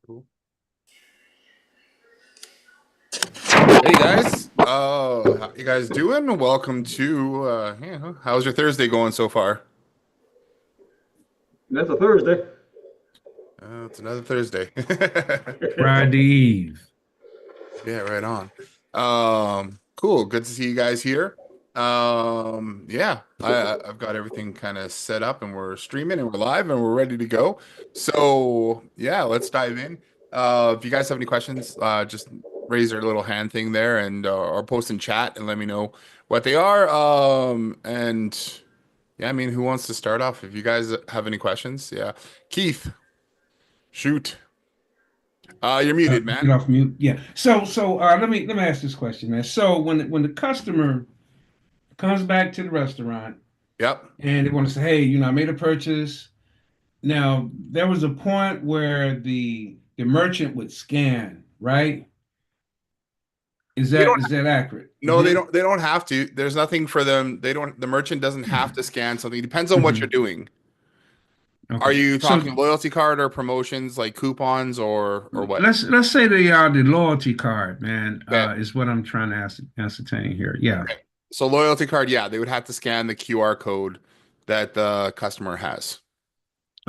Cool. Hey guys, how you guys doing? Welcome to how's your Thursday going so far? That's a Thursday. It's another Thursday. Friday Eve. Yeah, right on. Cool. Good to see you guys here. Yeah, I've got everything kind of set up and we're streaming and we're live and we're ready to go. So yeah, let's dive in. If you guys have any questions, just raise your little hand thing there and or post in chat and let me know what they are. And yeah, I mean, who wants to start off? If you guys have any questions, yeah. Keith, shoot. You're muted, Get man. off mute. Yeah. So let me ask this question, man. So when the customer comes back to the restaurant Yep. and they want to say, hey, I made a purchase. Now there was a point where the merchant would scan, right? Is They that don't is that accurate? No, they don't have to. There's nothing for them. The merchant doesn't have to scan something. It depends on what you're doing. Are Okay. you So talking loyalty card or promotions like coupons or what? let's say they are the loyalty card, man, Okay. is what I'm trying to ascertain here. Yeah. Okay. So loyalty card, yeah, they would have to scan the QR code that the customer has.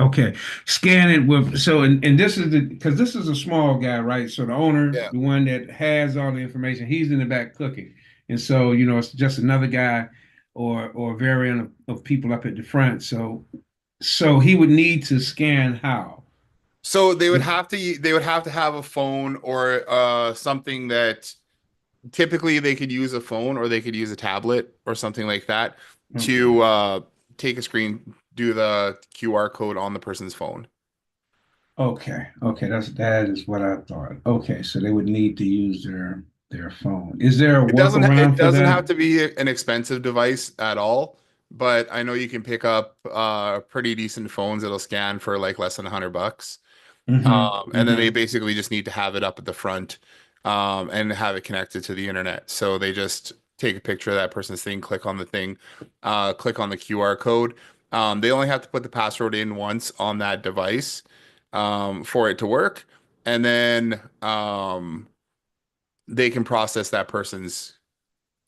Okay, scan it with and this is the because this is a small guy, right? So the owner, Yeah. the one that has all the information, he's in the back cooking, and so it's just another guy or variant of people up at the front. So he would need to scan how? So With they would have to have a phone or something that typically they could use a phone or they could use a tablet or something like that okay, to take a screen, do the QR code on the person's phone. okay, that is what I thought. Okay, so they would need to use their phone. Is there a It workaround for doesn't have that? to be an expensive device at all, but I know you can pick up pretty decent phones that'll scan for like less than $100. And then they Mm-hmm. basically just need to have it up at the front and have it connected to the internet. So they just take a picture of that person's thing, click on the thing, click on the QR code. They only have to put the password in once on that device for it to work, and then they can process that person's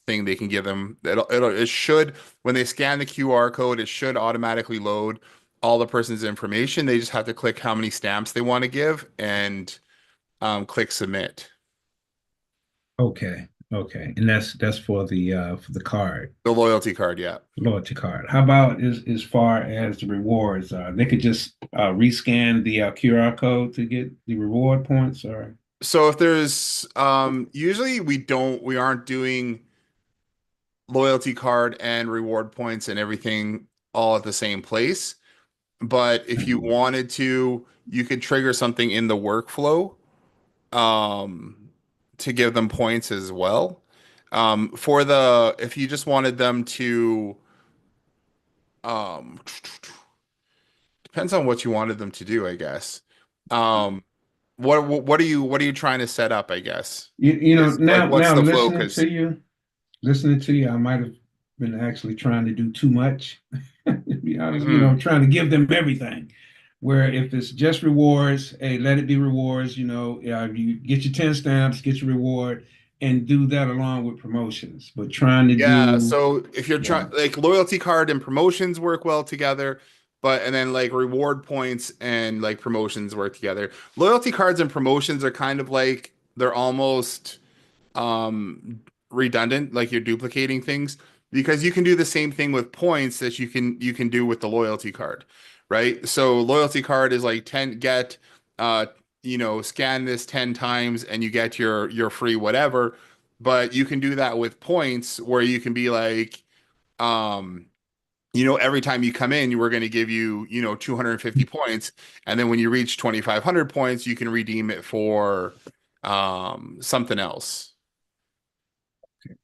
thing. They can give them it should when they scan the QR code, it should automatically load all the person's information. They just have to click how many stamps they want to give and click submit. Okay, okay, and that's for the card, The loyalty card, yeah. loyalty card. How about as far as the rewards? They could just rescan the QR code to get the reward points, or So if there's usually we aren't doing loyalty card and reward points and everything all at the same place. But if you wanted to, you could trigger something in the workflow um, to give them points as well. For the if you just wanted them to um, depends on what you wanted them to do, I guess. Um, what are you trying to set up, I guess? Like what's now the flow? Because listening to you, I might have been actually trying to do too much. To be honest, mm, trying to give them everything. Where if it's just rewards, hey, let it be rewards. You get your 10 stamps, get your reward, and do that along with promotions. But trying to yeah, do, so if you're yeah, trying like loyalty card and promotions work well together, but and then like reward points and like promotions work together. Loyalty cards and promotions are kind of like they're almost um redundant, like you're duplicating things because you can do the same thing with points that you can do with the loyalty card, right? So loyalty card is like 10 get uh scan this 10 times and you get your free whatever, but you can do that with points where you can be like um every time you come in, we're going to give you, 250 points. And then when you reach 2,500 points, you can redeem it for something else.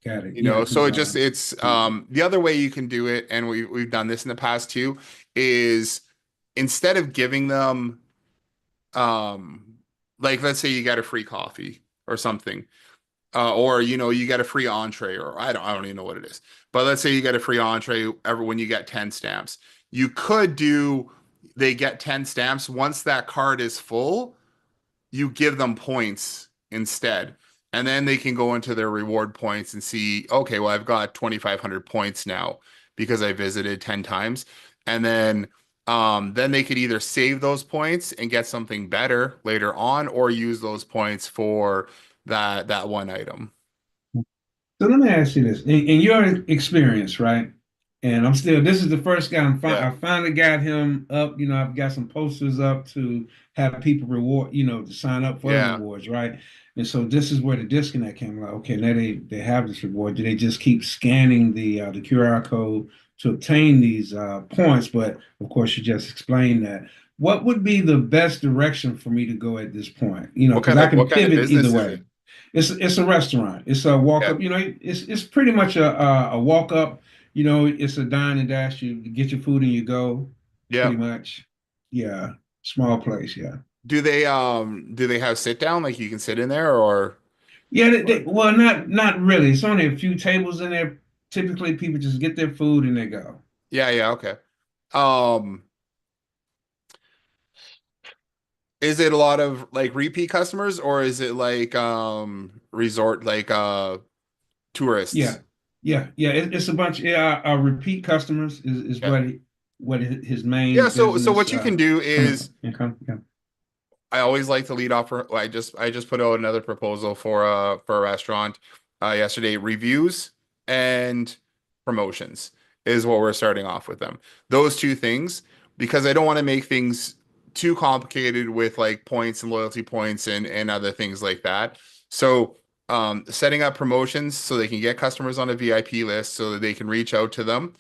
got it. Yeah, So because it's the other way you can do it, and we've done this in the past too, is instead of giving them um like let's say you got a free coffee or something, or you get a free entree, or I don't even know what it is. But let's say you get a free entree ever when you get 10 stamps. You could do they get 10 stamps once that card is full. you give them points instead. And then they can go into their reward points and see, okay, well, I've got 2,500 points now because I visited 10 times. And then they could either save those points and get something better later on, or use those points for that one item. So let me ask you this. In your experience, right? And this is the first guy Yeah. I finally got him up. I've got some posters up to have people reward, to sign up for the Yeah. rewards, right? And so this is where the disconnect came. Like, okay, now they have this reward. Do they just keep scanning the QR code to obtain these points? But of course, you just explained that. What would be the best direction for me to go at this point? Because I can What kind of pivot either business is way. it? It's a restaurant. It's a walk Yeah. up. It's pretty much a walk up. It's a dine and dash. You get your food and you go. Yeah. Pretty much. Yeah, small place. Yeah. Do they have sit down like you can sit in there or Yeah. Well, not really. It's only a few tables in there. Typically, people just get their food and they go. yeah, yeah, okay. Um, is it a lot of like repeat customers or is it like resort like Yeah, tourists? yeah. It's a bunch. Yeah, repeat customers is Yeah. what his main Yeah, so business what you can do coming is from. Income. Yeah. I always like to lead off for I just put out another proposal for a restaurant yesterday. Reviews and promotions is what we're starting off with them. Those two things because I don't want to make things too complicated with like points and loyalty points and other things like that. So setting up promotions so they can get customers on a VIP list so that they can reach out to them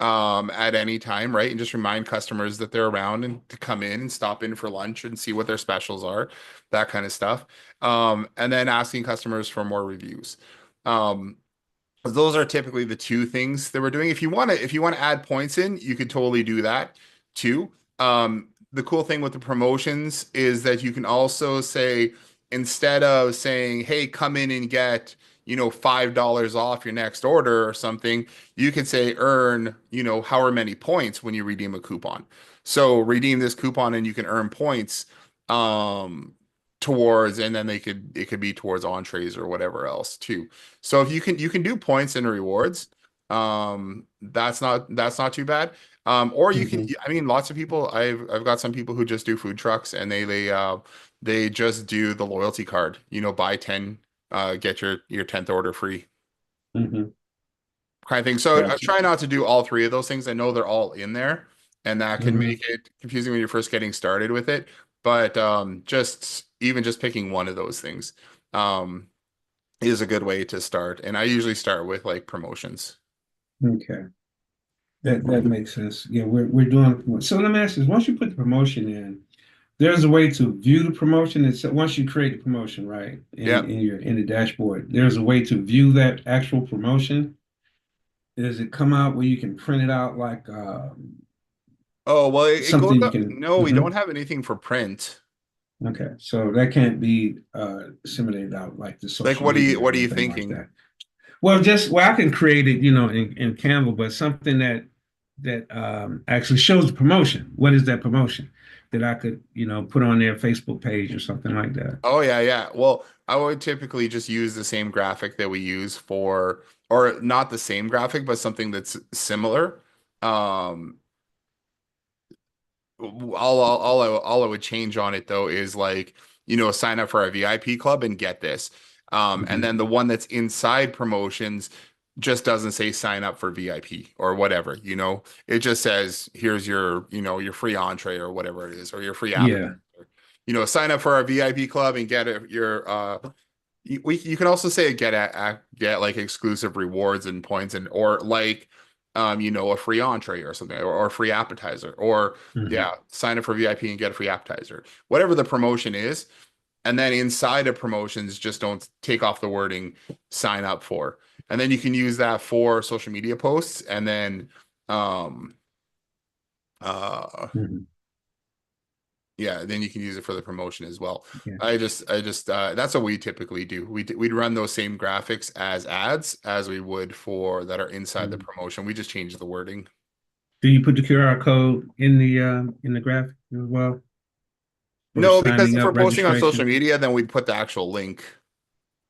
at any time, right? And just remind customers that they're around and to come in and stop in for lunch and see what their specials are, that kind of stuff. And then asking customers for more reviews. Um, those are typically the two things that we're doing. If you want to add points in, you could totally do that too. The cool thing with the promotions is that you can also say, instead of saying, hey, come in and get, $5 off your next order or something, you can say earn, however many points when you redeem a coupon. So redeem this coupon and you can earn points um towards, and then it could be towards entrees or whatever else too. So if you can do points and rewards, that's not too bad. Or you can, Hmm. I mean, lots of people, I've got some people who just do food trucks and they just do the loyalty card, buy 10, get your 10th order free Hmm. kind of thing. So I Gotcha. try not to do all three of those things. I know they're all in there and that can Hmm. make it confusing when you're first getting started with it. But just picking one of those things. Um, is a good way to start. And I usually start with like promotions. Okay. That makes sense. Yeah, we're doing. So let me ask you this: once you put the promotion in, there's a way to view the promotion. It's once you create the promotion, right, Yeah. in the dashboard, there's a way to view that actual promotion. Does it come out where you can print it out like Oh, well, it goes something you up. can? No, we don't Mhm. have anything for print. Okay, so that can't be disseminated out like the Like, social media or what are you anything like thinking? that. Well, I can create it, in Canva, but something that actually shows the promotion. What is that promotion that I could, put on their Facebook page or something like that? Oh, yeah, yeah. Well, I would typically just use the same graphic that we use for, or not the same graphic, but something that's similar. Um, all I would change on it though is like, sign up for our VIP club and get this. And Hmm. then the one that's inside promotions just doesn't say sign up for VIP or whatever. It just says here's your free entree or whatever it is, or your free appetizer. Yeah. Sign up for our VIP club and get your you can also say get like exclusive rewards and points and or like a free entree or something or a free appetizer or Hmm. yeah, sign up for VIP and get a free appetizer. Whatever the promotion is, and then inside of promotions just don't take off the wording sign up for. And then you can use that for social media posts and then um uh Hmm. yeah, then you can use it for the promotion as well. Yeah. That's what we typically do. We'd run those same graphics as ads as we would for that are inside the Mhm. promotion. We just change the wording. Do you put the QR code in the graphic as well? for No, because signing if up we're posting on social registration? media, then we'd put the actual link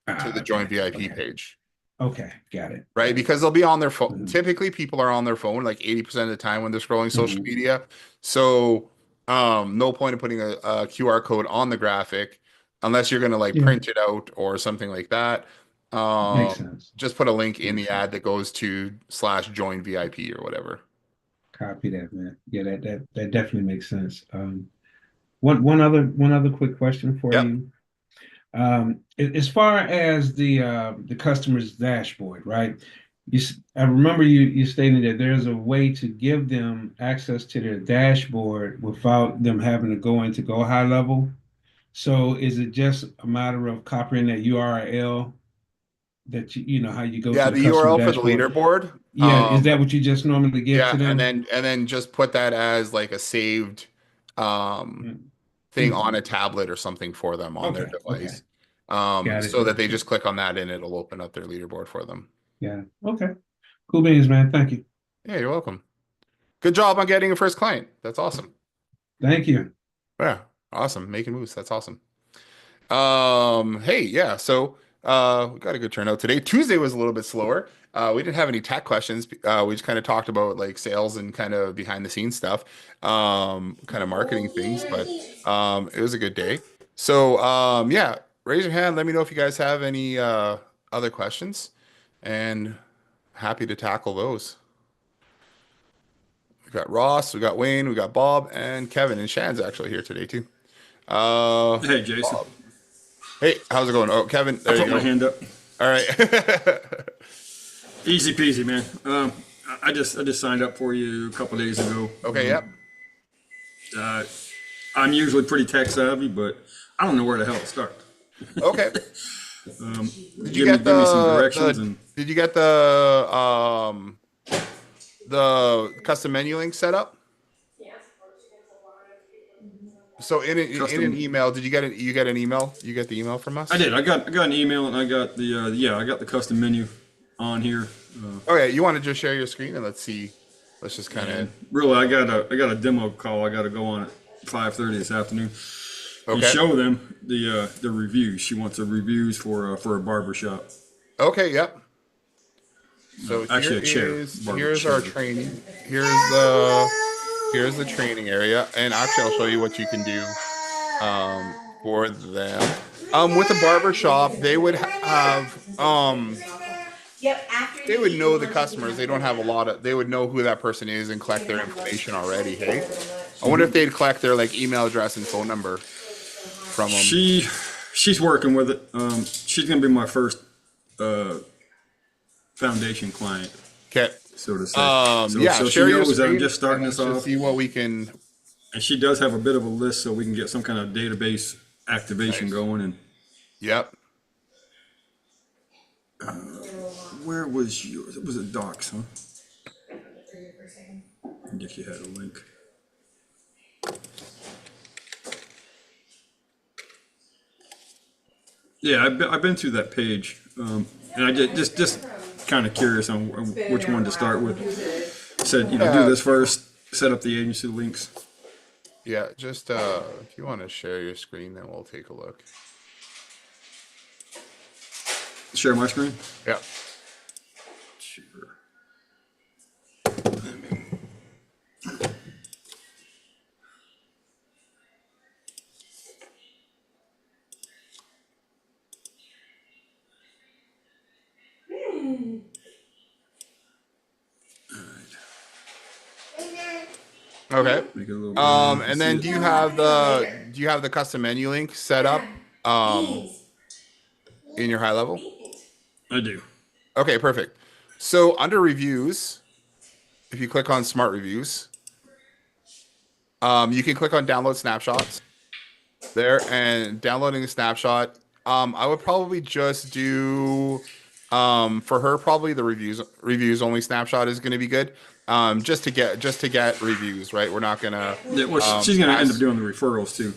to the Ah, joint okay. VIP Okay. page. Okay. Got it. Right? Got it. Because they'll be on their phone. Hmm. Typically, people are on their phone like 80% of the time when they're scrolling social Hmm. media. So, no point in putting a QR code on the graphic unless you're going to like Yeah. print it out or something like that. Makes sense. Just put a link in Makes the sense. ad that goes to slash join VIP or whatever. Copy that, man. Yeah, that definitely makes sense. One other quick question for Yep. you. As far as the customer's dashboard, right? I remember you stating that there's a way to give them access to their dashboard without them having to go into Go High Level. So is it just a matter of copying that URL that you know how you go Yeah, to the the customer URL for the dashboard? leaderboard. Yeah, is that what you just normally give Yeah, to and them? then just put that as like a saved um thing on Mm-hmm. a tablet or something for them on their Okay, okay. device. Got it, So that got they you. just click on that and it'll open up their leaderboard for them. Yeah. Okay. Cool beans, man. Thank you. Yeah, you're welcome. Good job on getting your first client. That's awesome. Thank you. Yeah, awesome. Making moves. That's awesome. Hey, yeah, so we got a good turnout today. Tuesday was a little bit slower. We didn't have any tech questions. We just kind of talked about like sales and kind of behind the scenes stuff, kind of marketing things, but it was a good day. So yeah, raise your hand. Let me know if you guys have any other questions, and happy to tackle those. We got Ross, we got Wayne, we got Bob, and Kevin, and Shan's actually here today too. Hey, Jason. Bob. Hey, how's it going? Oh, Kevin, I there you put my go. hand up. All right. Easy peasy, man. I just signed up for you a couple days ago. Okay, yep. Uh, I'm usually pretty tech savvy, but I don't know where the hell to start. Okay. Did you Give get me some directions and did you get the custom menu link set up? So in an custom. email, did you get it? You get an email? You get the email from I us? did. I got an email and I got the yeah, I got the custom menu on here. Okay, you want to just share your screen and let's see. Let's just kind of And really, I got a demo call. I got to go on at 5:30 this afternoon and okay. show them the reviews. She wants the reviews for a barber shop. Okay, yep. So Actually, a chair. Barber here's our chair. training. Here's the training area, and actually I'll show you what you can do for them. With a barber shop, they would have Yep, after they you would eat, you know the want to customers. They don't have a lot of they would know who that person is and collect their information already, hey? I wonder if Mm-hmm. they'd collect their like email address and phone number from them. She's working with it. She's gonna be my first uh, foundation client, Okay. so to say. So Yeah, so she share your knows that I'm screen just and starting let's this just off, see what we can and she does have a bit of a list, so we can get some kind of database activation nice. going. And Yep. where was yours? It was a docs, huh? I guess you had a link. Yeah, I've been through that page, and I just kind of curious on which one to start with. Said, do Yeah. this first, set up the agency links. Yeah, just if you want to share your screen, then we'll take a look. Share my screen. Yeah. Sure. Okay. Make it a little bigger. You can And see then it. do you have the custom menu link set up beans. in your high level? I do. Okay, perfect. So under reviews, if you click on smart reviews, you can click on download snapshots there and downloading a snapshot. I would probably just do for her probably the reviews only snapshot is going to be good. Just to get reviews, right? We're not gonna Yeah, well, she's going to end up ask. doing the referrals too.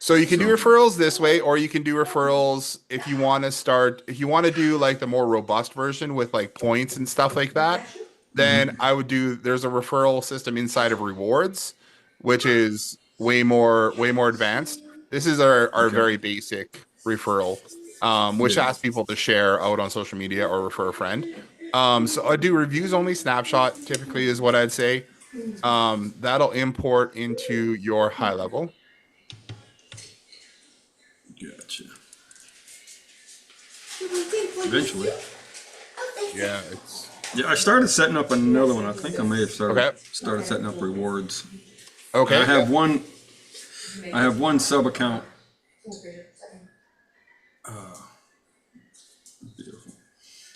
So you can do So, referrals this way, or you can do referrals if you want to start, if you want to do like the more robust version with like points and stuff like that, then I would do, there's a referral system inside of rewards, which is way more advanced. This is our Okay. very basic referral, which Yeah. asks people to share out on social media or refer a friend. So I do reviews only snapshot typically is what I'd say. That'll import into your high level. Gotcha. Eventually. Yeah, it's Yeah, I started setting up another one. I think I may have okay. started setting up rewards. Okay. I have one. I have one sub account. Beautiful.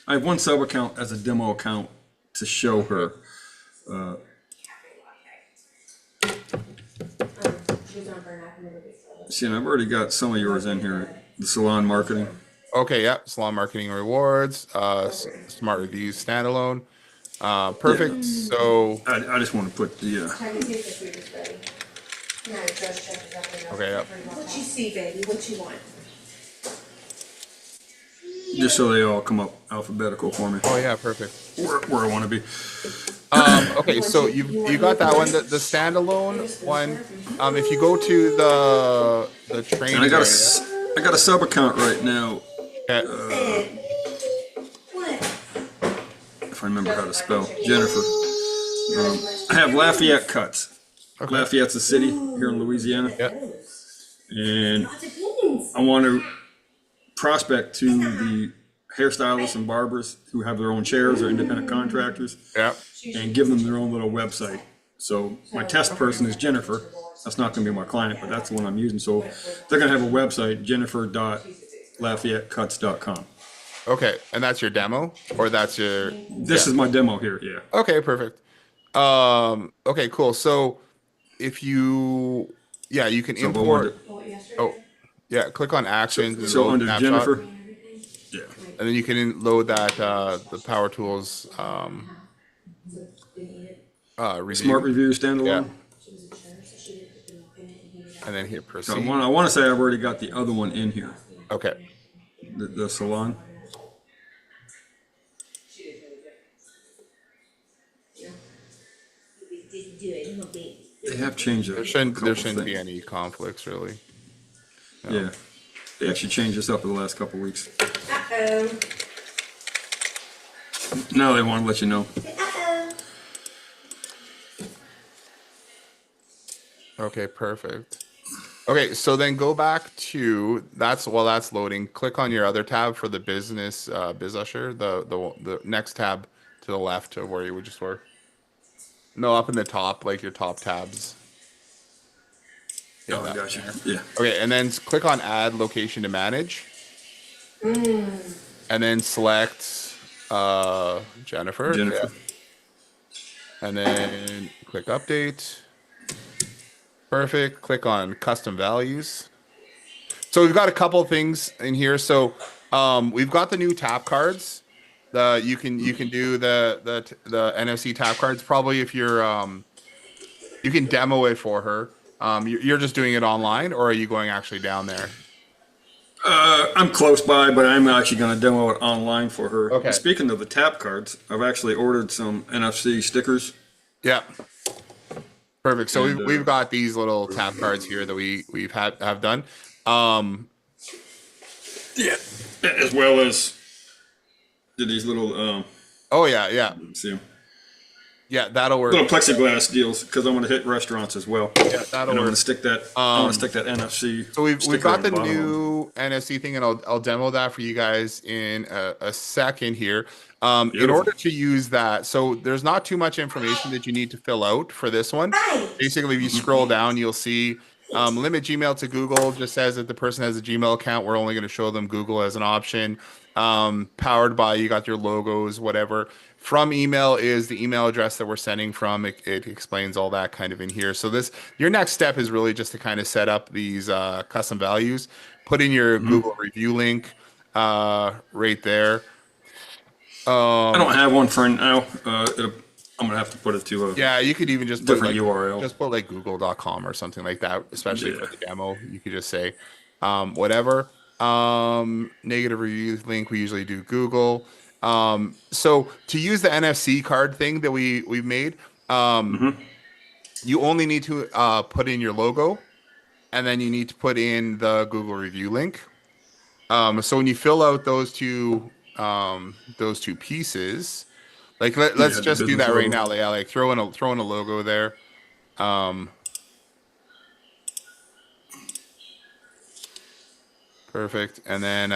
I have one sub account as a demo account to show her. See, and I've already got some of yours in here. The salon marketing. Okay, yep. Salon marketing rewards, smart reviews standalone. Perfect. Yeah. So I just want to put the. okay, yep. What you see, baby? What you want? Just so they all come up alphabetical for me. Oh yeah, perfect. Where I want to be. Okay, so you got that one, the standalone one. If you go to the training And I got area, I got a sub account right now. okay, What? If I remember how to spell Jennifer. I have Lafayette Cuts. okay, Lafayette's a city here in Louisiana, yeah, and Lots of opinions. I want to prospect to the hairstylists and barbers who have their own chairs or independent contractors yeah. and give them their own little website. So my test person is Jennifer. That's not going to be my client, but that's the one I'm using. So they're going to have a website, jennifer.lafayettecuts.com. Okay, and that's your demo, or that's your. This is my demo here, yeah. Okay, perfect. Okay, cool. So if you, yeah, you can So go import. under, Oh, yeah, click on actions and so load under snapshot, Jennifer, yeah. and then you can load that the Power Tools review. Smart review Yeah, standalone. and then hit So proceed. I want to say I've already got the other one in here, Okay. the salon. They have changed it. There shouldn't be any conflicts really. Yeah, they actually changed this up in the last couple of weeks. Uh-oh. Now they want to let you know. Uh-oh. Okay, perfect. Okay, so then go back to while that's loading, click on your other tab for the business Biz Usher, the next tab to the left of where you just were. No, up in the top, like your top tabs. Yeah, Oh, I that got you. one Yeah. Okay, and then click on add location to manage. And then select Jennifer. Jennifer. Yeah. And then click update. Perfect. Click on custom values. So we've got a couple of things in here. So we've got the new tap cards. You can do the NFC tap cards. Probably if you're you can demo it for her. You're just doing it online, or are you going actually down there? I'm close by, but I'm actually going to demo it online for her. Okay. Speaking of the tap cards, I've actually ordered some NFC stickers. Yeah. Perfect. So And, we've got these little tap cards here that we've have done. Yeah. As well as these little, Oh yeah, yeah, see 'em. yeah. That'll work. Little plexiglass deals because I'm going to hit restaurants as well. Yeah, And that'll I'm going work. to stick that. I'm going to stick that NFC. So we've sticker got on the bottom of 'em. new NFC thing, and I'll demo that for you guys in a second here. In Beautiful. order to use that, so there's not too much information that you need to fill out for this one. Basically, if you scroll down, you'll see limit Gmail to Google. Just says that the person has a Gmail account. We're only going to show them Google as an option. Powered by, you got your logos, whatever. From email is the email address that we're sending from. It explains all that kind of in here. So your next step is really just to kind of set up these custom values. Put in your Google review link right there. I don't have one for now. I'm going to have to put it to a Yeah, you could even just put different like URL. just put like google.com or something like that, especially Yeah. for the demo. You could just say whatever. Negative review link, we usually do Google. So to use the NFC card thing that we've made, you only need to put in your logo and then you need to put in the Google review link. So when you fill out those two pieces, like let's Yeah, the just do business that right logo. now. Yeah, like throw in a logo there. Um, Perfect. And then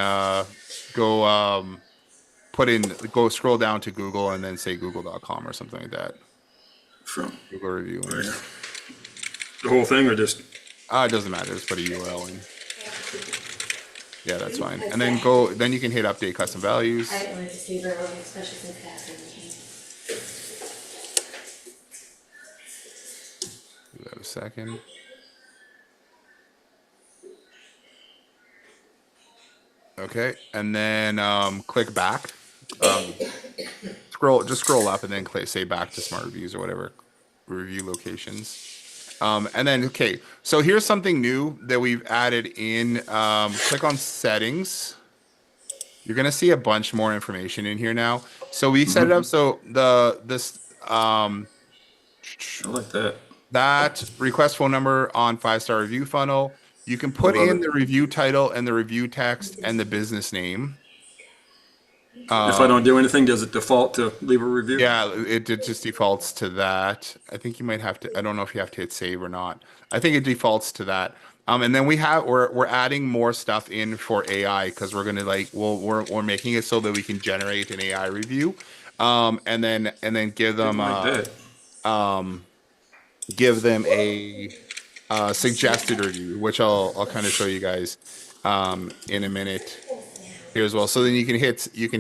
go go scroll down to Google and then say google.com or something like that. From Google review right link. here. The whole thing, or just It doesn't matter. Just put a URL in. Yeah, that's fine. And then you can hit update custom values. I didn't want it to stay very long, especially since Catherine came. Give that a second. Okay, and then click back. Scroll up and then click say back to smart reviews or whatever review locations. And then okay, so here's something new that we've added in. Click on settings. You're gonna see a bunch more information in here now. So we set it up so I like that. that request phone number on 5-star review funnel. You can I put love in it. the review title and the review text and the business name. If I don't do anything, does it default to leave a review? Yeah, it just defaults to that. I think you might have to. I don't know if you have to hit save or not. I think it defaults to that. And then we're adding more stuff in for AI because we're gonna we're making it so that we can generate an AI review, and then I like that. give them a suggested review, which I'll kind of show you guys in a minute here as well. So then you can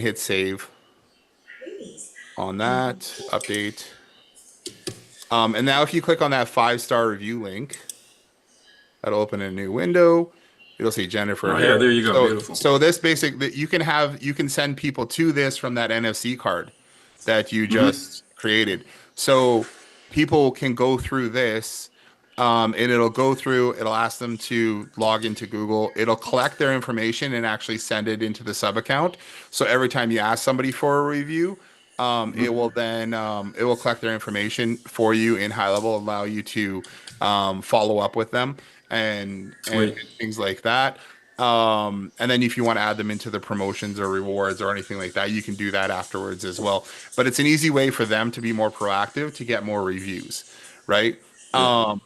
hit save on that update. And now if you click on that 5-star review link, that'll open a new window. It'll say Jennifer. Oh, yeah, there you go. So, Beautiful. so this you can send people to this from that NFC card that you Mm-hmm. just created. So people can go through this, and it'll ask them to log into Google. It'll collect their information and actually send it into the sub account. So every time you ask somebody for a review, it will then it will collect their information for you in high level, allow you to follow up with them and Sweet. things like that. And then if you want to add them into the promotions or rewards or anything like that, you can do that afterwards as well. But it's an easy way for them to be more proactive to get more reviews, right? Um,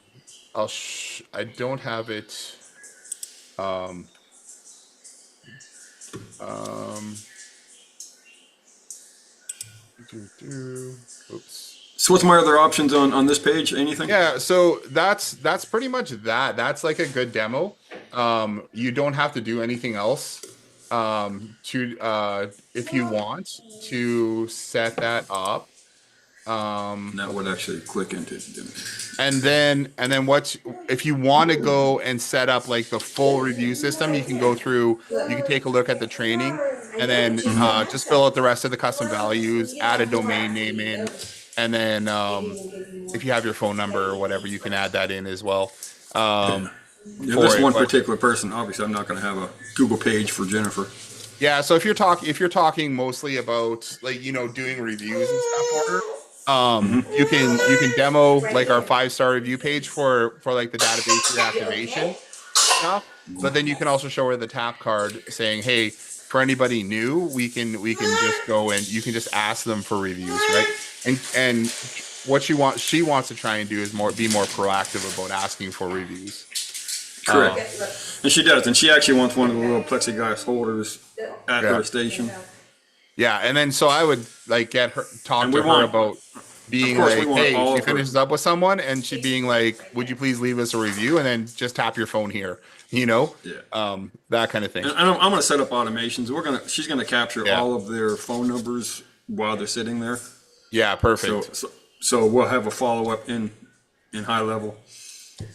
I don't have it. Um, um, Oops. So what's my other options on this page? Anything? Yeah, so that's pretty much that. That's like a good demo. You don't have to do anything else. To if you want to set that up. And that would actually click into it. And then what if you want to go and set up like the full review system, you can go through, you can take a look at the training and then just fill out the rest of the custom values, add a domain name in, and then if you have your phone number or whatever, you can add that in as well. Yeah, For this it, one but- particular person, obviously, I'm not going to have a Google page for Jennifer. Yeah, so if you're talking mostly about like doing reviews and stuff for her, you can demo like our 5-star review page for like the database reactivation stuff. But then you can also show her the tap card saying, hey, for anybody new, we can just go and you can just ask them for reviews, right? And what she wants to try and do is be more proactive about asking for reviews. Correct. And she does. And she actually wants one of the little plexiglass holders at Yeah. her station. Yeah, and then so I would like talk And to we her want- about being of course, we like, want hey, all she of her- finishes up with someone and she being like, would you please leave us a review and then just tap your phone here, Yeah. that kind of thing. And I'm going to set up automations. She's going to capture Yeah. all of their phone numbers while they're sitting there. Yeah, perfect. So we'll have a follow up in high level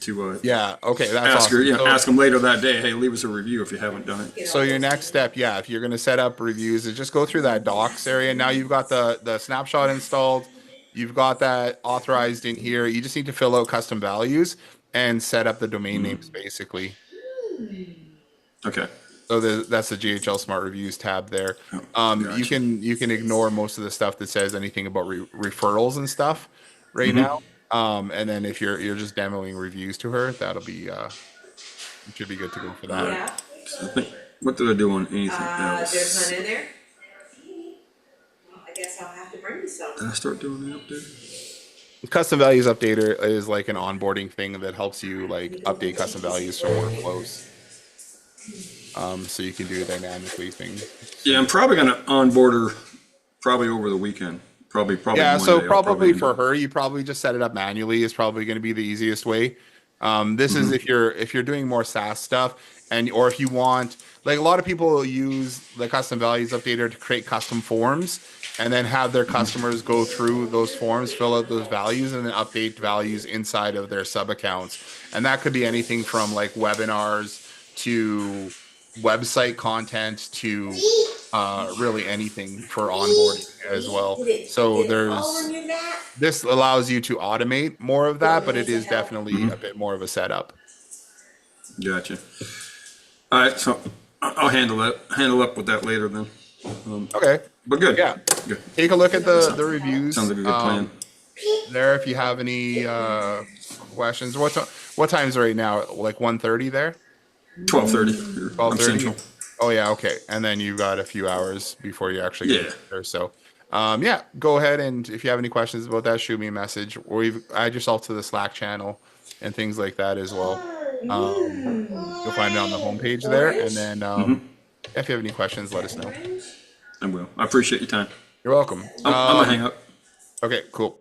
to Yeah, okay, that's ask her. awesome. Ask them later that day. Hey, leave us a review if you haven't done it. So your next step, yeah, if you're going to set up reviews, is just go through that docs area. Now you've got the snapshot installed. You've got that authorized in here. You just need to fill out custom values and set up the domain names basically. Okay. So that's the GHL Smart Reviews tab there. Gotcha. You can ignore most of the stuff that says anything about referrals and stuff right now. And then if you're just demoing reviews to her, that'll be You should be good to go for All that. right. Yeah. So I think, what did I do on anything There's else? none in there. I guess I'll have to bring you some. Did I start doing the update? Custom values updater is like an onboarding thing that helps you like You go update get custom your values kisses. for workflows. So you can do dynamically things. Yeah, I'm probably gonna onboard her probably over the weekend. Probably Yeah, so Monday. I'll probably probably end up. for her, you probably just set it up manually is probably going to be the easiest way. This is Mhm. if you're doing more SaaS stuff and or if you want like a lot of people use the custom values updater to create custom forms and then have their customers go through those forms, fill out those values, and then update values inside of their sub accounts. And that could be anything from like webinars to website content to really anything for onboarding as well. So Did it fall on there's your lap? this allows you to automate more of that, but it is Needs help. definitely a bit more of a setup. Gotcha. All right, so I'll handle up with that later then. Okay. But good. Yeah. Good. Take a look at the reviews. Sounds like a good plan. There if you have any questions. What time's right now? Like 1:30 there? 12:30 here. I'm 12:30? central. Oh yeah, okay. And then you've got a few hours before you actually Yeah. get there. So yeah, go ahead and if you have any questions about that, shoot me a message or you add yourself to the Slack channel and things like that as well. You'll find it on the homepage there. And then if you have any questions, let us know. I will. I appreciate your time. You're welcome. I'm gonna hang up. Okay, cool.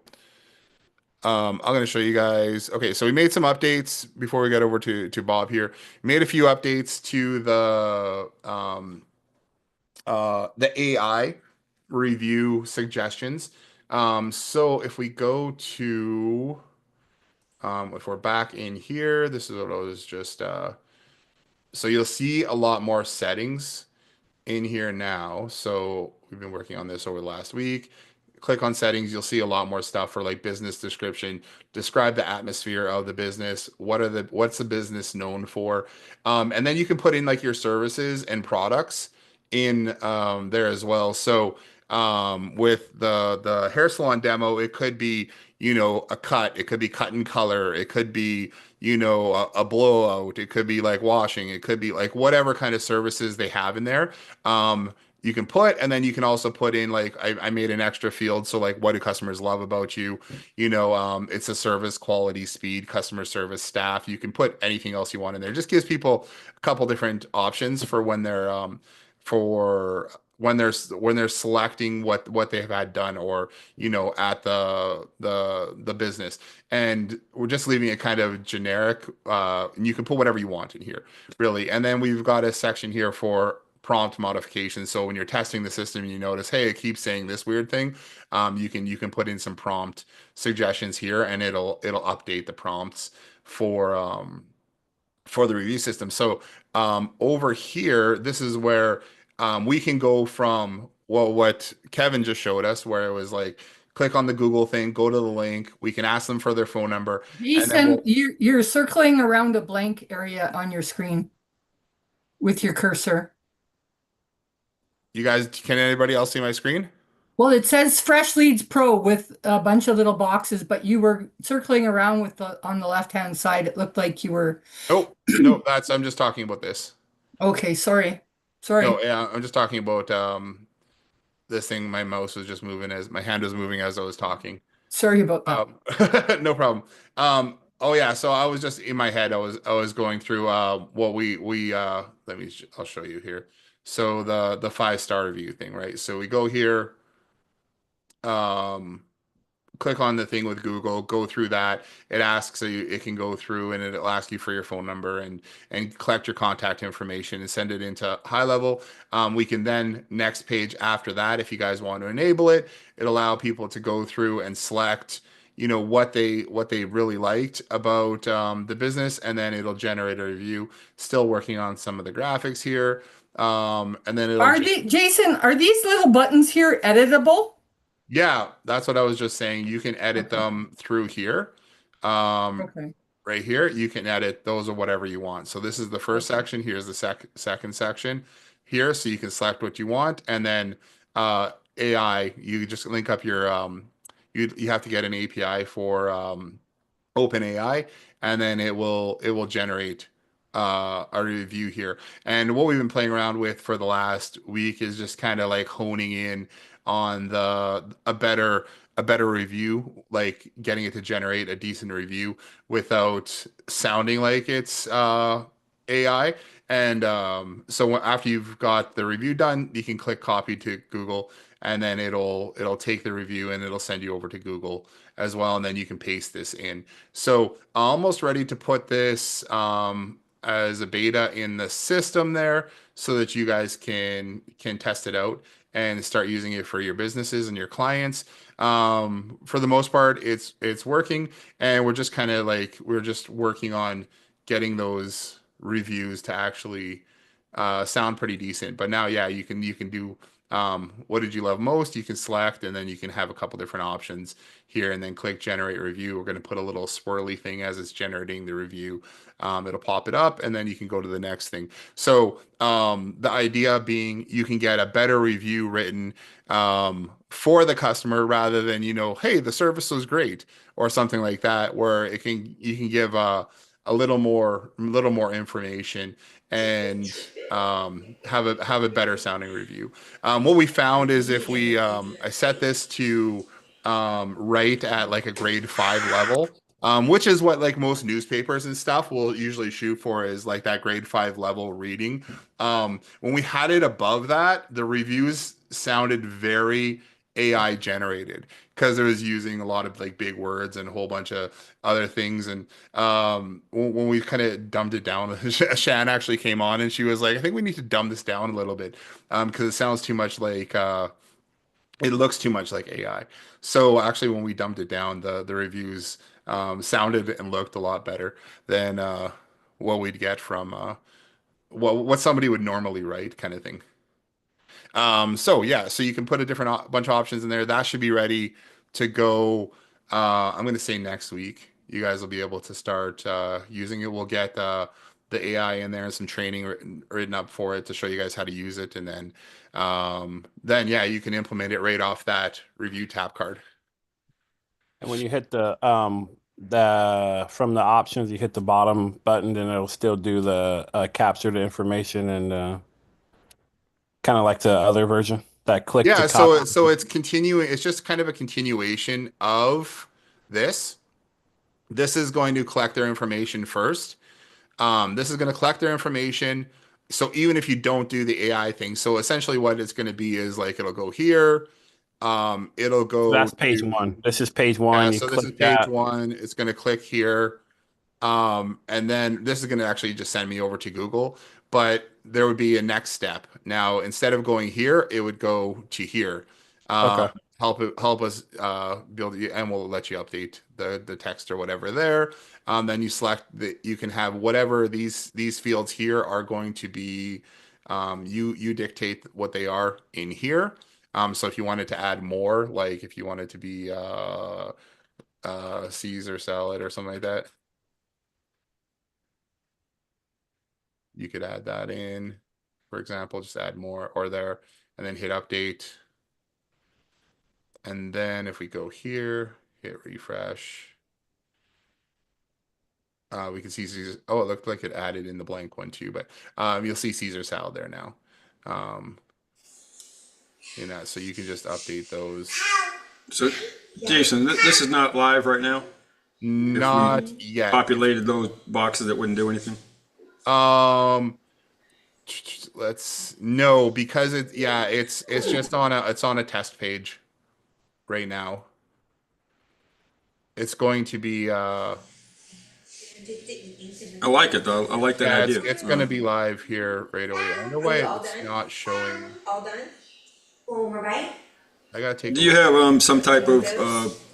I'm going to show you guys. Okay, so we made some updates before we got over to Bob here. Made a few updates to the AI review suggestions. So if we go to if we're back in here, this is what I was just so you'll see a lot more settings in here now. So we've been working on this over the last week. Click on settings, you'll see a lot more stuff for like business description, describe the atmosphere of the business, what's the business known for. And then you can put in like your services and products in there as well. So with the hair salon demo, it could be, a cut, it could be cut and color, it could be, a blowout, it could be like washing, it could be like whatever kind of services they have in there. You can put, and then you can also put in like I made an extra field. So like, what do customers love about you? It's a service, quality, speed, customer service, staff. You can put anything else you want in there. Just gives people a couple different options for for when they're selecting what they've had done or at the business, and we're just leaving it kind of generic, and you can put whatever you want in here really. And then we've got a section here for prompt modification. So when you're testing the system, you notice, hey, it keeps saying this weird thing. You can put in some prompt suggestions here, and it'll update the prompts for the review system. So over here, this is where we can go from what Kevin just showed us, where it was like click on the Google thing, go to the link, we can ask them for their phone number, and then Jason, you're circling around a blank area on your screen with your cursor. you guys, can anybody else see my screen? Well, it says Fresh Leads Pro with a bunch of little boxes, but you were circling around with on the left-hand side. It looked like you were. Oh, no, I'm just talking about this. Okay, sorry. No, Sorry. yeah, I'm just talking about this thing. My mouse was just moving as my hand was moving as I was talking. Sorry about that. No problem. Oh yeah, so I was just in my head. I was going through what we I'll show you here. So the 5-star review thing, right? So we go here, um, click on the thing with Google, go through that. It asks so it can go through and it'll ask you for your phone number and collect your contact information and send it into high level. We can then next page after that, if you guys want to enable it, it allow people to go through and select, what they really liked about the business, and then it'll generate a review. Still working on some of the graphics here. And then it'll Jason, are these little buttons here editable? yeah, that's what I was just saying. You can edit Okay. them through here. Um, Okay. right here, you can edit those or whatever you want. So this is the first Okay. section. Here's the second section here. So you can select what you want. And then AI, you just link up your you have to get an API for OpenAI, and then it will generate a review here. And what we've been playing around with for the last week is just kind of like honing in on a better review, like getting it to generate a decent review without sounding like it's AI. And so after you've got the review done, you can click copy to Google, and then it'll take the review and it'll send you over to Google as well, and then you can paste this in. So almost ready to put this as a beta in the system there, so that you guys can test it out and start using it for your businesses and your clients. For the most part, it's working, and we're just kind of like we're just working on getting those reviews to actually sound pretty decent. But now, yeah, you can do what did you love most? You can select, and then you can have a couple different options here, and then click generate review. We're going to put a little swirly thing as it's generating the review. It'll pop it up, and then you can go to the next thing. So the idea being you can get a better review written for the customer rather than, hey, the service was great or something like that, where you can give a little more information and have a better sounding review. What we found is if we I set this to write at like a grade 5 level, which is what like most newspapers and stuff will usually shoot for, is like that grade 5 level reading. When we had it above that, the reviews sounded very AI generated because it was using a lot of like big words and a whole bunch of other things. And when we kind of dumbed it down, Shan actually came on and she was like, I think we need to dumb this down a little bit because it sounds too much like it looks too much like AI. So actually, when we dumbed it down, the reviews sounded and looked a lot better than what we'd get from what somebody would normally write, kind of thing. So yeah, so you can put a different bunch of options in there. That should be ready to go. I'm going to say next week. You guys will be able to start using it. We'll get the AI in there and some training written up for it to show you guys how to use it, and then yeah, you can implement it right off that review tap card. And when you hit the from the options, you hit the bottom button, then it'll still do the capture the information and kind of like the other version that click to Yeah, copy. so it's continuing. It's just kind of a continuation of this. This is going to collect their information first. This is going to collect their information. So even if you don't do the AI thing, so essentially what it's going to be is like it'll go here. It'll So go that's page to, one. This is page yeah. one. You So this is click page that. one. It's going to click here. And then this is going to actually just send me over to Google, but there would be a next step. Now, instead of going here, it would go to here. Okay. Help us build it, and we'll let you update the text or whatever there. Then you select that you can have whatever these fields here are going to be. You dictate what they are in here. So if you wanted to add more, like if you wanted to be Caesar salad or something like that, you could add that in. For example, just add more or there, and then hit update. And then if we go here, hit refresh, we can see Caesar. Oh, it looked like it added in the blank one too, but you'll see Caesar salad there now. Um, so you can just update those. So, Jason, this is not live right now. Not yet. Populated those boxes that wouldn't do anything. Um, let's no, because it's just on a test page right now. It's going to be I like it though. I like that yeah, idea. it's going to be live here right away. I wonder why it's not showing. All done? All right? I gotta take. Do you have some type of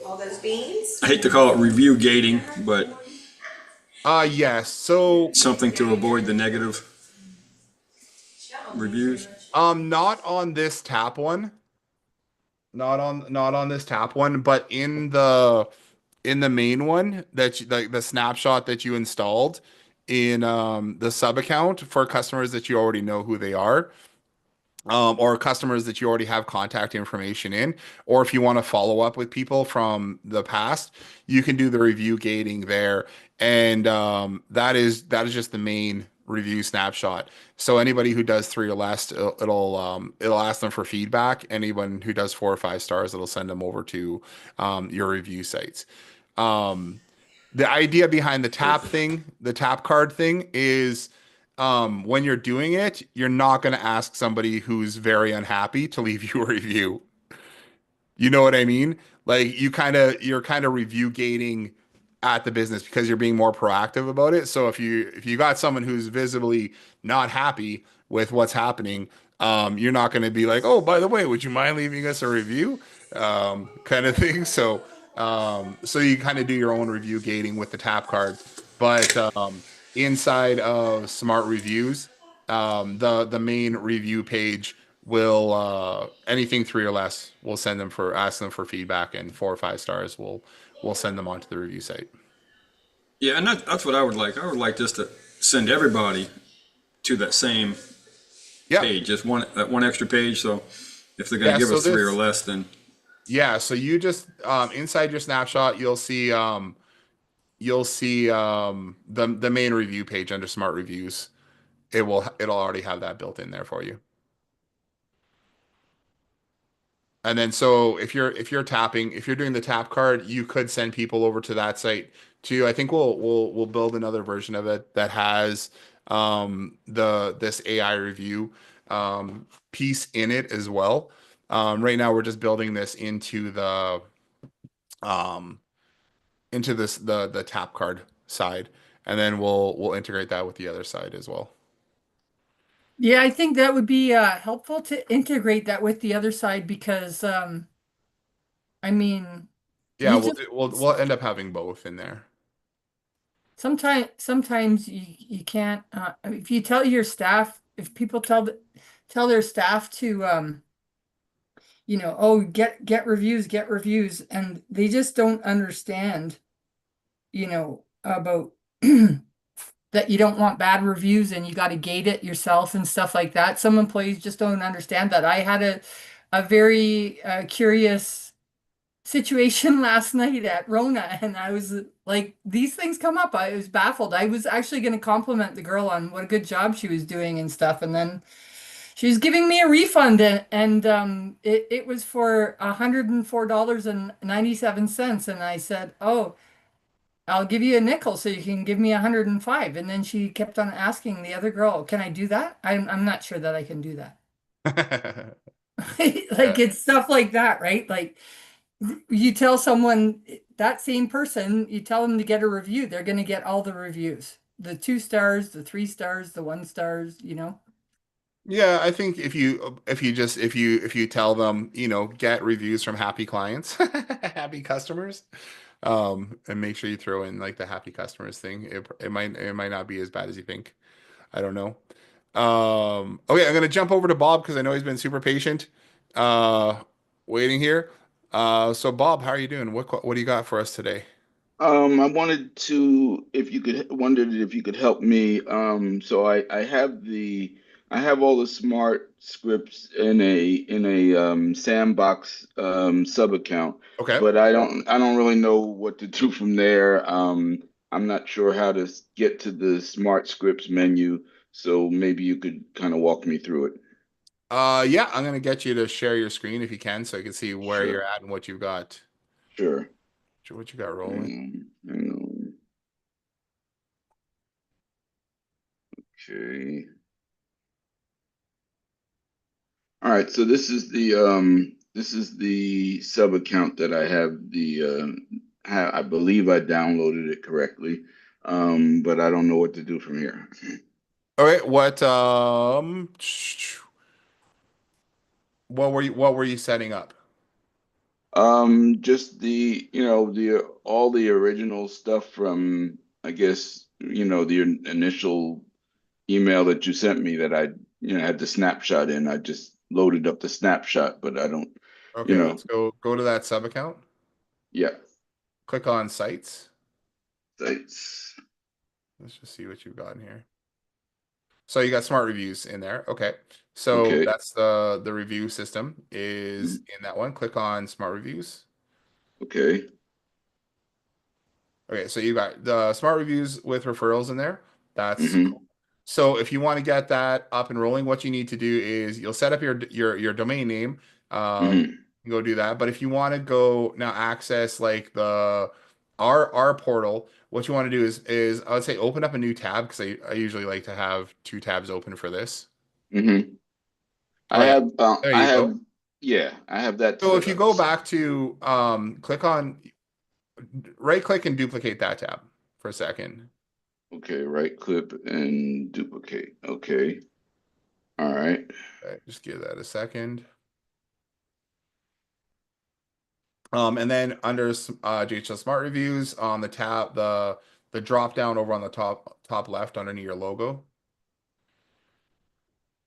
All those beans? I hate to call it review gating, but Yes. So something to avoid the negative reviews? not on this tap one. Not on this tap one, but in the main one that like the snapshot that you installed in the sub account for customers that you already know who they are. Or customers that you already have contact information in, or if you want to follow up with people from the past, you can do the review gating there, and that is just the review snapshot. So anybody who does three or less, it'll ask them for feedback. Anyone who does 4 or 5 stars, it'll send them over to your review sites. Um, the idea behind the tap card thing is when you're doing it, you're not going to ask somebody who's very unhappy to leave you a review. You know what I mean? Like you're kind of review gating at the business because you're being more proactive about it. So if you got someone who's visibly not happy with what's happening, you're not going to be like, oh, by the way, would you mind leaving us a review? Kind of thing. So you kind of do your own review gating with the tap card, but inside of Smart Reviews, the main review page will anything three or less, we'll send them for ask them for feedback, and 4 or 5 stars, we'll send them onto the review site. Yeah, and that's what I would like. I would like just to send everybody to that same Yeah, page, just one extra page. So if they're going yeah. to give So us three or this, less, then yeah. So you just inside your snapshot, you'll see the main review page under Smart Reviews. It'll already have that built in there for you. And then so if you're doing the tap card, you could send people over to that site too. I think we'll build another version of it that has the this AI review piece in it as well. Right now we're just building this um into this the tap card side, and then we'll integrate that with the other side as well. Yeah, I think that would be helpful to integrate that with the other side because I mean, Yeah, you just we'll end up having both in there. sometimes you can't if you tell your staff if people tell their staff to oh get reviews and they just don't understand about that you don't want bad reviews and you got to gate it yourself and stuff like that. Some employees just don't understand that. I had a very curious situation last night at Rona, and I was like, these things come up. I was baffled. I was actually going to compliment the girl on what a good job she was doing and stuff, and then she was giving me a refund, and it was for $104.97, and I said, "Oh, I'll give you a nickel so you can give me 105." And then she kept on asking the other girl, "Can I do that?" I'm not sure that I can do that. Yeah. Like it's stuff like that, right? Like you tell someone that same person, you tell them to get a review, they're going to get all the reviews. The 2 stars, the 3 stars, the 1 stars. Yeah, I think if you tell them, get reviews from happy clients, happy customers, and make sure you throw in like the happy customers thing. It might not be as bad as you think. I don't know. Okay, I'm gonna jump over to Bob because I know he's been super patient, uh, waiting here. So Bob, how are you doing? What do you got for us today? I wanted to, if you could, wondered if you could help me. So I have all the smart scripts in a sandbox sub account, Okay. but I don't really know what to do from there. I'm not sure how to get to the smart scripts menu, so maybe you could kind of walk me through it. Yeah, I'm gonna get you to share your screen if you can, so I can see where you're Sure, at and what you've got. sure. What you got rolling. Hang on. Okay. All right, so this is the sub account that I have I believe I downloaded it correctly. But I don't know what to do from here. All right, what were you setting up? Just the all the original stuff from I guess, the initial email that you sent me that I, had the snapshot in. I just loaded up the snapshot, but I don't, you Okay, know, let's go to that sub account. yeah, Click on sites. sites. Let's just see what you've got in here. So you got smart reviews in there. Okay. So Okay. that's the review system is Mhm. in that one. Click on smart reviews. Okay. Okay, so you got the smart reviews with referrals in there. That's Hmm. cool. So if you want to get that up and rolling, what you need to do is you'll set up your domain name. Hmm. Go do that. But if you want to go now access like the our portal, what you want to do is I would say open up a new tab because I usually like to have two tabs open for this. Hmm. Oh yeah, there I you have, go. yeah, I have that So set if you up. go back to click on right click and duplicate that tab for a second. Okay, right click and duplicate. Okay. All right. Okay, just give that a second. And then under GHL Smart Reviews on the tab, the drop down over on the top left underneath your logo.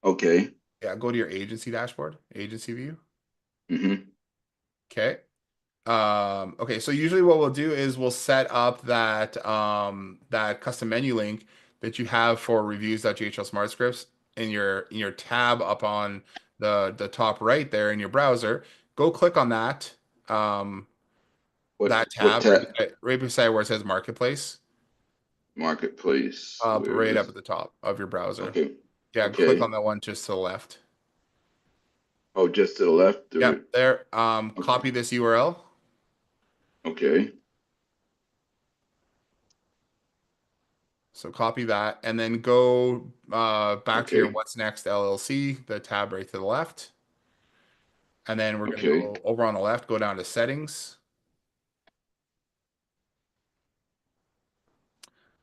Okay. Yeah, go to your agency dashboard, agency view. Hmm. Okay. Okay, so usually what we'll do is we'll set up that custom menu link that you have for reviews.ghl smart scripts in your tab up on the top right there in your browser. Go click on that that What tab tab? right beside where it says marketplace. Marketplace. Up Where right up is? at the top of your browser. Okay. Yeah, click Okay. on that one just to the left. Oh, just to the left Yep, or there. okay. Copy this URL. Okay. So copy that and then go back to your Okay. What's Next LLC, the tab right to the left. And then we're going to Okay. go over on the left, go down to settings.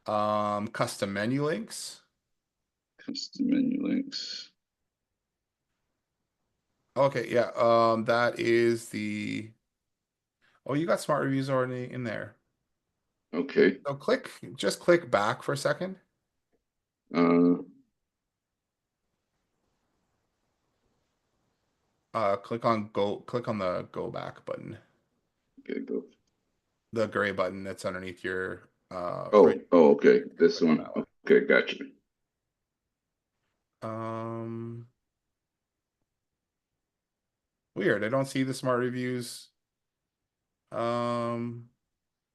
Custom menu links. Custom menu links. Okay, yeah. That is the oh, you got smart reviews already in there. Okay. So just click back for a second. Uh, Click on the go back button. okay, go. The gray button that's underneath your right. Oh, okay. This Click on one. that one. Okay, gotcha. Um, Weird. I don't see the smart reviews. Um,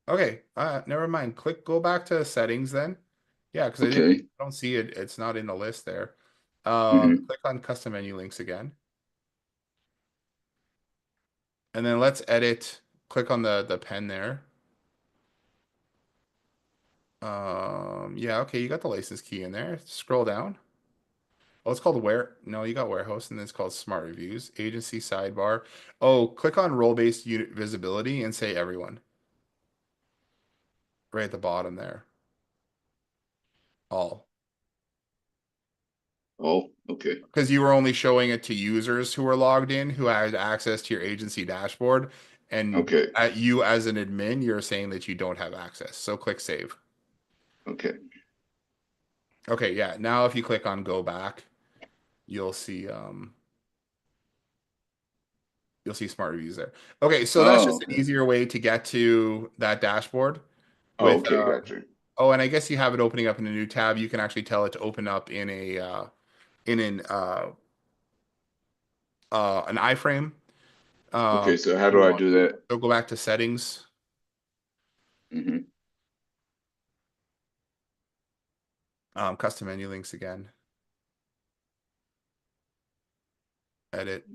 okay. Never mind. Go back to settings then. Yeah, because Okay. I don't see it. It's not in the list there. Hmm. Click on custom menu links again, and then let's edit. Click on the pen there. Yeah. Okay. You got the license key in there. Scroll down. Oh, it's called No, you got warehouse, and then it's called smart reviews. Agency sidebar. Oh, click on role-based unit visibility and say everyone right at the bottom there. All. Oh, okay. Because you were only showing it to users who were logged in, who had access to your agency dashboard, and Okay. at you as an admin, you're saying that you don't have access. So click save. Okay. Okay, yeah. Now if you click on go back, you'll see you'll see smart reviews there. Okay, so that's Oh, just an okay. easier way to get to that dashboard Oh, with okay, gotcha. oh, and I guess you have it opening up in a new tab. You can actually tell it to open up in a in an iframe. Okay, so how You do I want do that? so go back to settings, Hmm. custom menu links again, edit,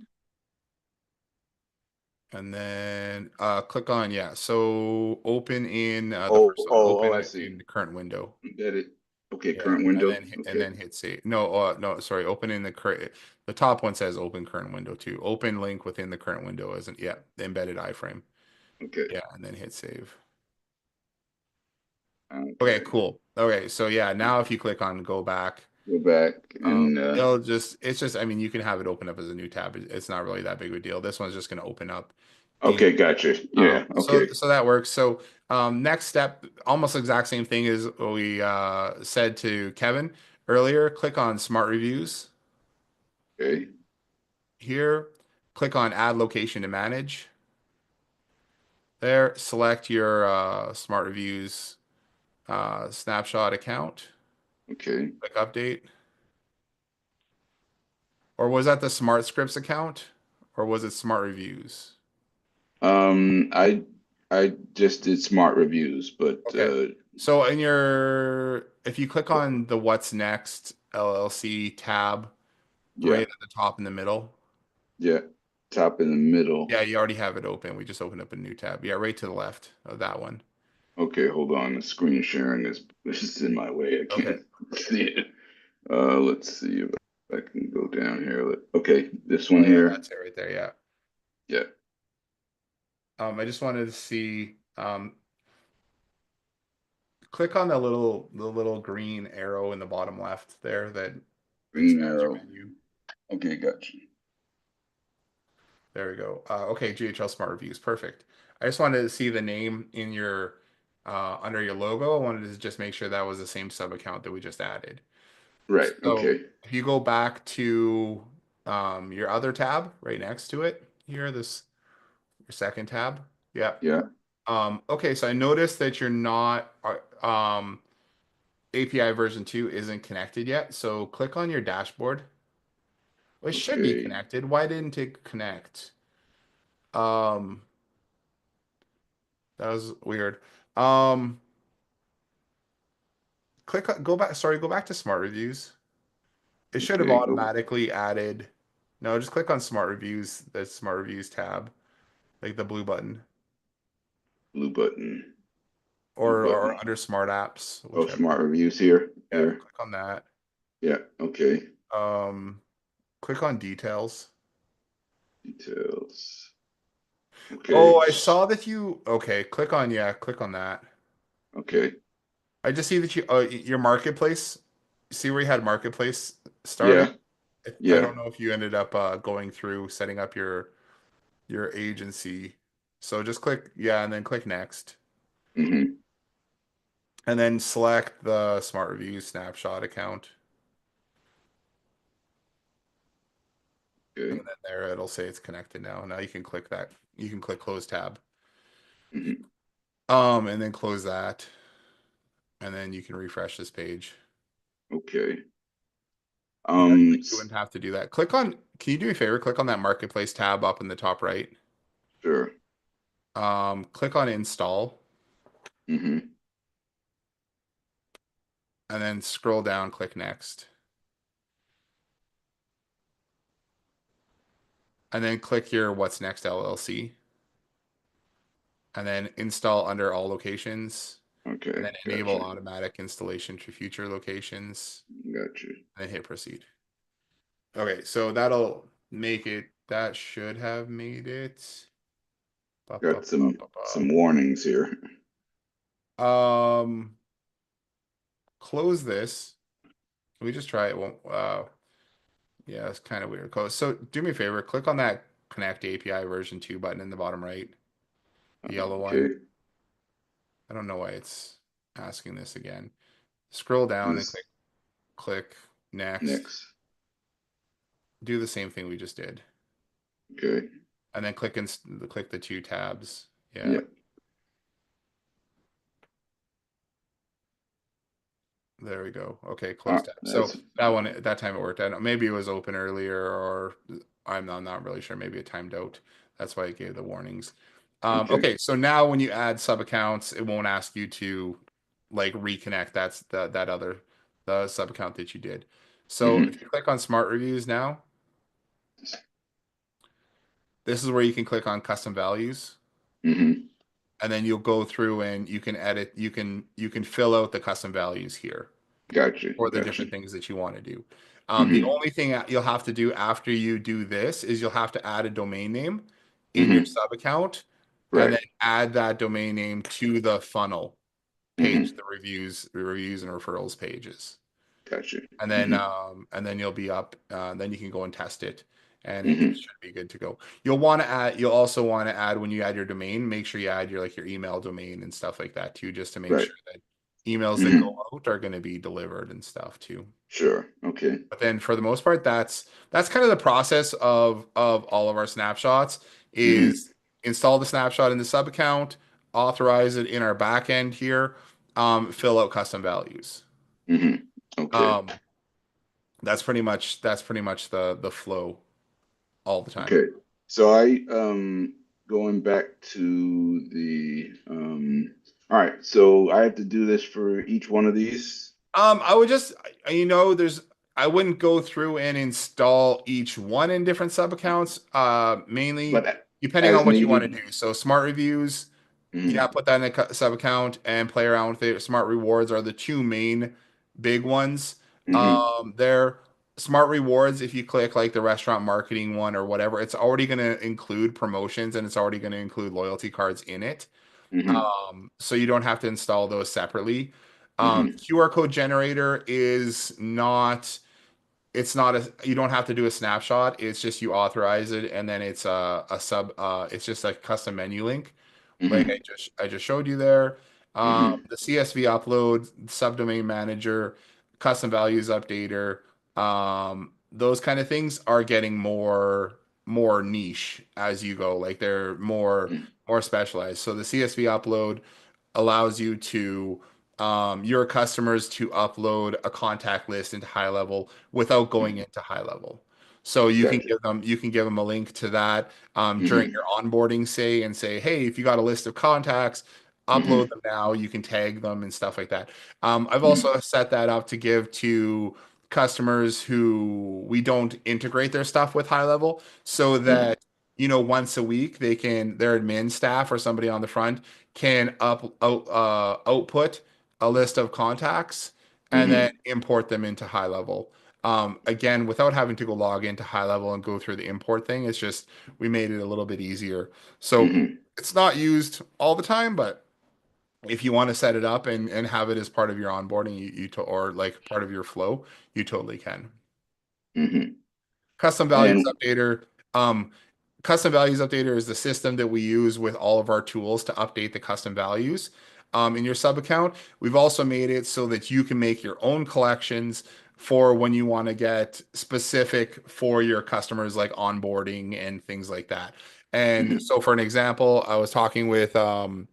and then click on yeah. So open in the first one, Oh, I open see. in the current window. Embedded. Okay, Yeah, current window. Okay. hit save. No, no, sorry. Open in the current. The top one says open current window too. Open link within the current window isn't yeah. The embedded iframe. Okay. Yeah, and then hit save. Okay, Okay. cool. Okay, so yeah, now if you click on go back, Go back and it's just I mean you can have it open up as a new tab. It's not really that big of a deal. This one's just going to open up in okay, gotcha. Yeah, okay. so that works. So next step, almost exact same thing as we said to Kevin earlier. Click on smart reviews Okay. here. Click on add location to manage. There, select your smart reviews snapshot account. Okay. Click update. Or was that the Smart Scripts account? Or was it Smart Reviews? Um I I just did smart reviews, but Okay. So if you click on the What's Next LLC tab Yeah, right at the top in the middle, yeah. Top in the middle. yeah, you already have it open. We just opened up a new tab. Yeah, right to the left of that one. Okay, hold on. The screen sharing is in my way. I Okay. can't see it. Let's see if I can go down here. Okay, this one Oh yeah, here. that's it right there. Yeah. Yeah, I just wanted to see, click on the little green arrow in the bottom left there that green expands your arrow. menu. Okay, gotcha. There we go. Okay, GHL Smart Reviews. Perfect. I just wanted to see the name in your under your logo. I wanted to just make sure that was the same sub account that we just added. Right. So Okay. if you go back to your other tab right next to it here, this your second tab. Yeah. Yeah. Okay, so I noticed that you're not API version 2 isn't connected yet. So click on your dashboard. Well, it should be Okay. connected. Why didn't it connect? Um, that was weird. Um, go back, sorry, go back to Smart Reviews. It should have Okay. Go automatically added. No, just click on Smart Reviews, the Smart Reviews tab, like the blue button, blue button. Blue or button. under Smart Apps, Oh, whichever. smart reviews here. Yeah, Here. click on that. Yeah. Okay. Um, click on Details. Details. Oh, Okay. I saw that you. Okay, click on that. Okay. I just see that your marketplace. See where you had marketplace started? Yeah. I Yeah. don't know if you ended up going through setting up your agency. So just click yeah, and then click next, Mm-hmm. and then select the Smart Review snapshot account, and Okay. then there it'll say it's connected now. Now you can click that. You can click Close tab, Mm-hmm. and then close that, and then you can refresh this page. Okay. Yeah, Um. you wouldn't have to do that. Click on. Can you do me a favor? Click on that marketplace tab up in the top right. Sure. Click on install Mm-hmm. and then scroll down, click next. And then click your What's Next LLC. And then install under all locations. And Okay. then enable Gotcha. automatic installation to future locations. Gotcha. And then hit proceed. Okay, so that'll make it, that should have made it. Ba, ba, Got ba, some ba, warnings here. ba. Close this. Can we just try it? Won't yeah, it's kind of weird. So do me a favor, click on that Connect API version 2 button in the bottom right, the yellow one. Okay. I don't know why it's asking this again. Scroll down and This click next. next. Do the same thing we just did. Okay. And then click the two tabs. Yeah. Yep. There we go. Okay, close tab. So That's that time it worked. I don't know, maybe it was open earlier or I'm not really sure. Maybe it timed out. That's why it gave the warnings. okay. Okay, so now when you add sub accounts, it won't ask you to like reconnect. That's the sub account that you did. So if Mm-hmm. you click on Smart Reviews now, this is where you can click on Custom Values, Mm-hmm. and then you'll go through and you can edit. You can fill out the custom values here, Gotcha. or the Gotcha. different things that you want to do. The Mm-hmm. only thing you'll have to do after you do this is you'll have to add a domain name in your Mm-hmm. sub account and Right. then add that domain name to the funnel page, Mm-hmm. the reviews and referrals pages. Gotcha. Mm-hmm. And then you'll be up, then you can go and test it and it Mm-hmm. should be good to go. You'll also want to add when you add your domain, make sure you add your email domain and stuff like that too, just to make Right. sure that emails that go Mm-hmm. out are going to be delivered and stuff too. Sure. Okay. But then for the most part, that's kind of the process of all of our snapshots Mm-hmm. is install the snapshot in the sub account, authorize it in our back end here, fill out custom values. Mm-hmm. Okay. Um, that's pretty much the flow all the time. Okay. So I going back to the All right, so I have to do this for each one of these. I would just, there's, I wouldn't go through and install each one in different sub accounts. Mainly But depending as on what you want to needed. do. So smart reviews, yeah, Mm-hmm. put that in a sub account and play around with it. Smart rewards are the two main big ones. Mm-hmm. They're smart rewards. If you click like the restaurant marketing one or whatever, it's already going to include promotions and it's already going to include loyalty cards in it. Mm-hmm. So you don't have to install those separately. Mm-hmm. QR code generator is not, it's not a, you don't have to do a snapshot. It's just you authorize it and then it's a sub, it's just a custom menu link. Like Mm-hmm. I just showed you there. Mm-hmm. The CSV upload, subdomain manager, custom values updater, those kind of things are getting more niche as you go. Like they're more specialized. So the CSV upload allows you to your customers to upload a contact list into high level without going Mm-hmm. into high level. So Gotcha. you can give them a link to that during Mm-hmm. your onboarding, say, and say, hey, if you got a list of contacts, upload Mm-hmm. them now. You can tag them and stuff like that. I've Mm-hmm. also set that up to give to customers who we don't integrate their stuff with high level so Mm-hmm. that once a week they can their admin staff or somebody on the front can output a list of contacts and then Mm-hmm. import them into high level. Again, without having to go log into high level and go through the import thing, it's just we made it a little bit easier. So Mm-hmm. it's not used all the time, but if you want to set it up and have it as part of your onboarding, or like part of your flow, you totally can. Mm-hmm. Custom values And updater. Um, Custom values updater is the system that we use with all of our tools to update the custom values in your sub account. We've also made it so that you can make your own collections for when you want to get specific for your customers, like onboarding and things like that. And mm-hmm. so, for an example, I was talking with oh,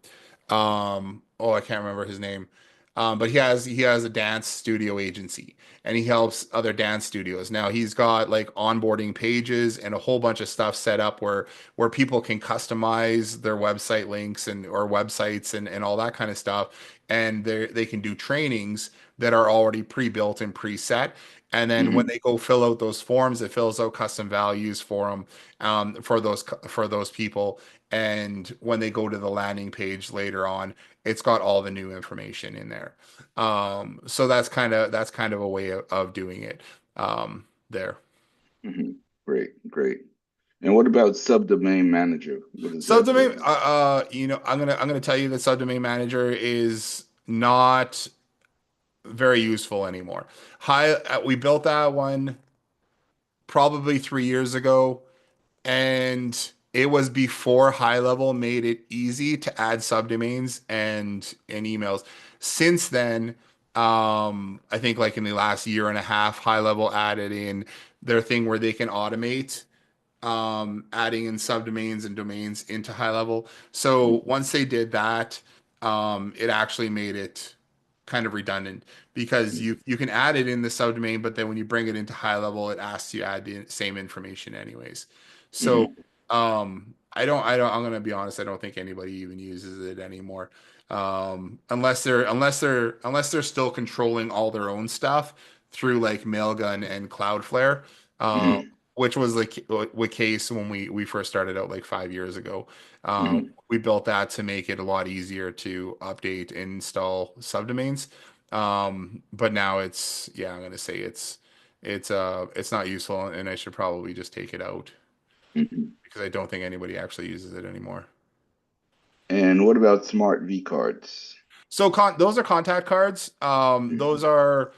I can't remember his name. But he has a dance studio agency and he helps other dance studios. Now he's got like onboarding pages and a whole bunch of stuff set up where people can customize their website links and or websites and all that kind of stuff. And they can do trainings that are already pre-built and preset. And then when Mm-hmm. they go fill out those forms, it fills out custom values for them, for those people. And when they go to the landing page later on, it's got all the new information in there. So that's kind of a way of doing it there. Mm-hmm. Great, great. And what about subdomain manager? What does that Subdomain, do? I'm gonna tell you that subdomain manager is not very useful anymore. We built that one probably 3 years ago. And it was before high level made it easy to add subdomains and emails. Since then, I think like in the last year and a half, high level added in their thing where they can automate adding in subdomains and domains into high level. So once they did that, it actually made it kind of redundant because you can add it in the subdomain, but then when you bring it into high level, it asks you add the same information anyways. So Mm-hmm. I'm gonna be honest, I don't think anybody even uses it anymore. Unless they're still controlling all their own stuff through like Mailgun and Cloudflare. Um, Mm-hmm. which was the case when we first started out like 5 years ago. Mm-hmm. We built that to make it a lot easier to update and install subdomains. But now I'm gonna say it's not useful and I should probably just take it out Mm-hmm. because I don't think anybody actually uses it anymore. And what about smart V cards? So those are contact cards. Mm-hmm. Those are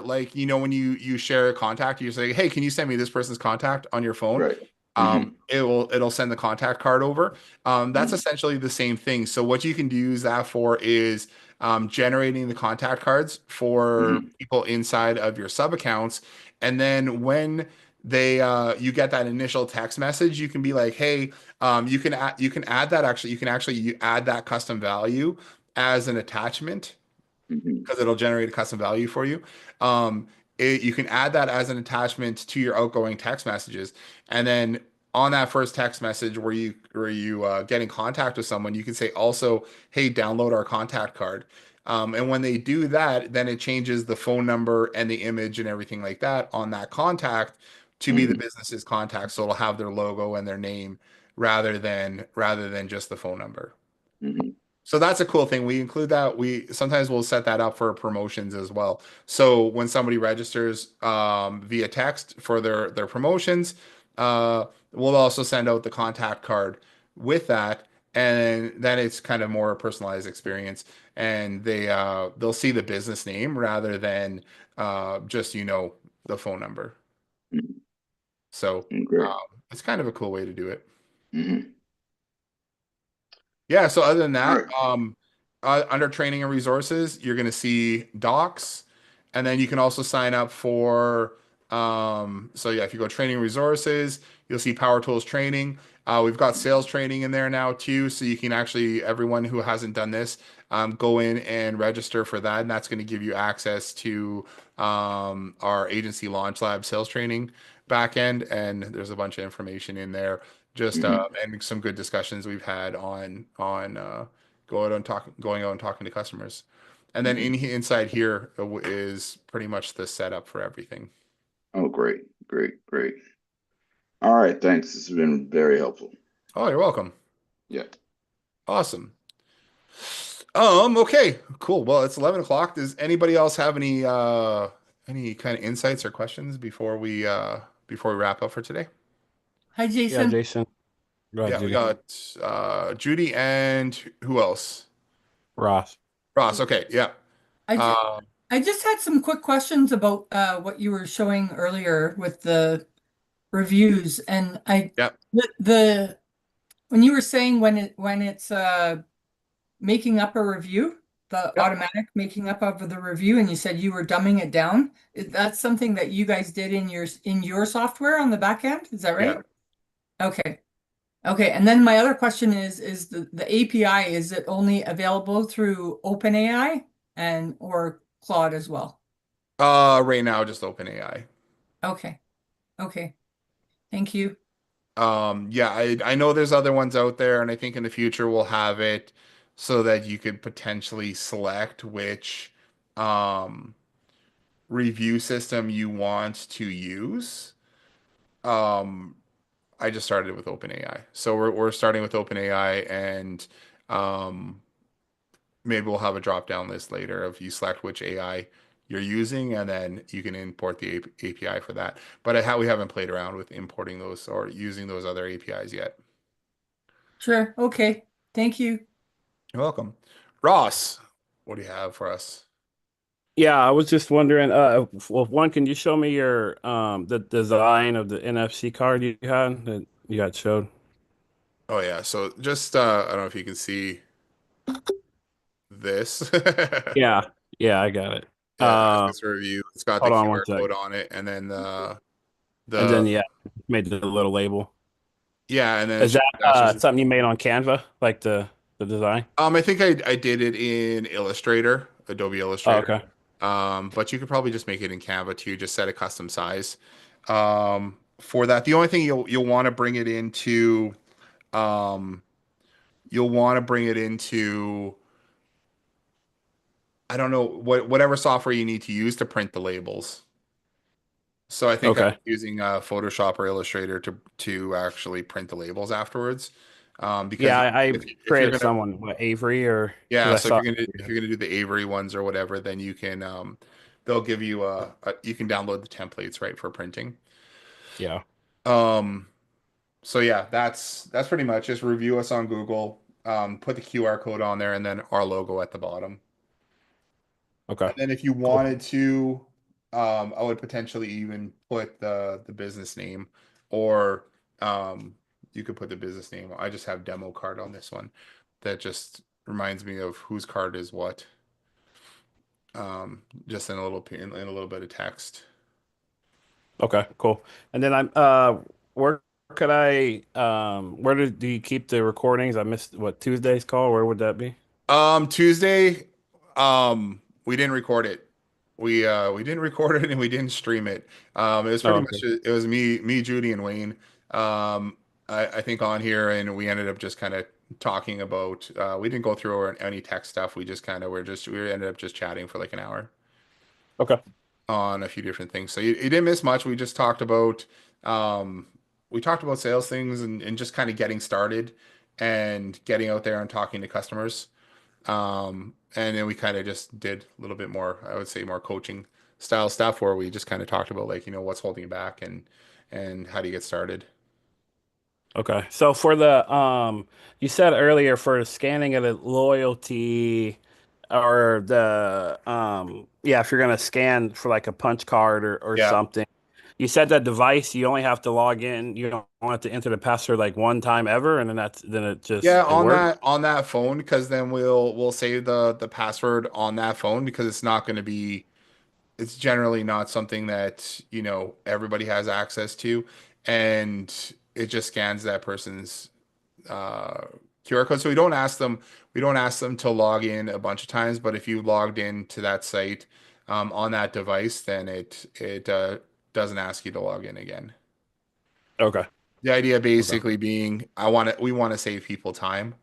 like when you share a contact, you say, "Hey, can you send me this person's contact on your phone?" Right. Mm-hmm. It'll send the contact card over. That's Mm-hmm. essentially the same thing. So what you can use that for is generating the contact cards for Mm-hmm. people inside of your sub accounts, and then when you get that initial text message, you can be like, "Hey." You can add that actually. You can actually add that custom value as an attachment Mm-hmm. because it'll generate a custom value for you. You can add that as an attachment to your outgoing text messages, and then on that first text message where you get in contact with someone, you can say also, hey, download our contact card. And when they do that, then it changes the phone number and the image and everything like that on that contact to be the Hmm. business's contact. So it'll have their logo and their name rather than just the phone number. Hmm. So that's a cool thing. We include that. We sometimes we'll set that up for promotions as well. So when somebody registers via text for their promotions, we'll also send out the contact card with that, and then it's kind of more personalized experience. And they'll see the business name rather than just the phone number. So Great. it's kind of a cool way to do it. Hmm. Yeah, so other than All that, right. under training and resources, you're going to see docs, and then you can also sign up for, so yeah, if you go training and resources, you'll see Power Tools training. We've got sales training in there now too, so you can actually, everyone who hasn't done this, go in and register for that, and that's going to give you access to our agency launch lab sales training backend, and there's a bunch of information in there just Hmm. and some good discussions we've had on going out and talking to customers. And then Hmm. inside here is pretty much the setup for everything. Oh, great, great, great. All right, thanks. This has been very helpful. Oh, you're welcome. Yeah. Awesome. Okay, cool. Well, it's 11 o'clock. Does anybody else have any kind of insights or questions before we wrap up for today? Hi, Yeah, Jason. Jason. Go ahead, Yeah, we Judy. got Judy and who else? Ross. Ross. Okay, yeah. I just, Uh, I just had some quick questions about what you were showing earlier with the reviews, and yeah, the when you were saying when it's making up a review, the yeah, automatic making up of the review, and you said you were dumbing it down. Is that something that you guys did in your software on the back end? Is that yeah. right? Okay. Okay. And then my other question is the API, is it only available through OpenAI and or Claude as well? Right now, just OpenAI. Okay. Okay. Thank you. Yeah, I know there's other ones out there, and I think in the future we'll have it so that you could potentially select which um review system you want to use. Um, I just started with OpenAI, so we're starting with OpenAI, and um, maybe we'll have a drop down list later of you select which AI you're using, and then you can import the API for that. But we haven't played around with importing those or using those other APIs yet. Sure. Okay. Thank you. You're welcome. Ross, what do you have for us? Yeah, I was just wondering, well, one, can you show me your the design of the NFC card you had that you got showed? Oh yeah, so just I don't know if you can see this. Yeah, yeah, I got it. Yeah, Uh, this review. It's got the Hold on one QR sec. code on it, and then And then the yeah, made the little label. yeah, and then it Is shows that dashes. something you made on Canva, like the design? I think I did it in Illustrator, Adobe Oh, Illustrator. okay. But you could probably just make it in Canva too. Just set a custom size. For that, the only thing you'll want to bring it into, um, you'll want to bring it into, I don't know whatever software you need to use to print the labels. So I think I'm Okay. using Photoshop or Illustrator to actually print the labels afterwards. Because Yeah, I if you're created gonna someone, what, Avery, or because yeah, I so saw. if you're gonna do the Avery ones or whatever, then you can they'll give you you can download the templates right for printing. Yeah. Um, so yeah, that's pretty much just review us on Google, put the QR code on there, and then our logo at the bottom. Okay. And then if you Cool. wanted to, I would potentially even put the business name, or you could put the business name. I just have demo card on this one. That just reminds me of whose card is what. Just in in a little bit of text. Okay. Cool. And then where could where do you keep the recordings? I missed what Tuesday's call. Where would that be? Tuesday, we didn't record it. We didn't record it and we didn't stream it. It was Oh, pretty okay. much it was me, Judy, and Wayne. I think on here, and we ended up just kind of talking about. We didn't go through any tech stuff. We just kind of we ended up just chatting for like an hour Okay. on a few different things. So you didn't miss much. We just talked about um, sales things and just kind of getting started and getting out there and talking to customers. And then we kind of just did a little bit more, I would say more coaching style stuff where we just kind of talked about like, what's holding you back and how do you get started. Okay. So for the you said earlier for scanning of the loyalty or the yeah, if you're gonna scan for like a punch card or Yeah. something, you said that device you only have to log in, you don't have to enter the password like one time ever, and then it just Yeah, it works. on that phone, because then we'll save the password on that phone because it's not going to be it's generally not something that, everybody has access to, and it just scans that person's uh, QR code. So we don't ask them to log in a bunch of times, but if you logged in to that site on that device, then it doesn't ask you to log in again. Okay. The idea Okay. basically being, we want to save people time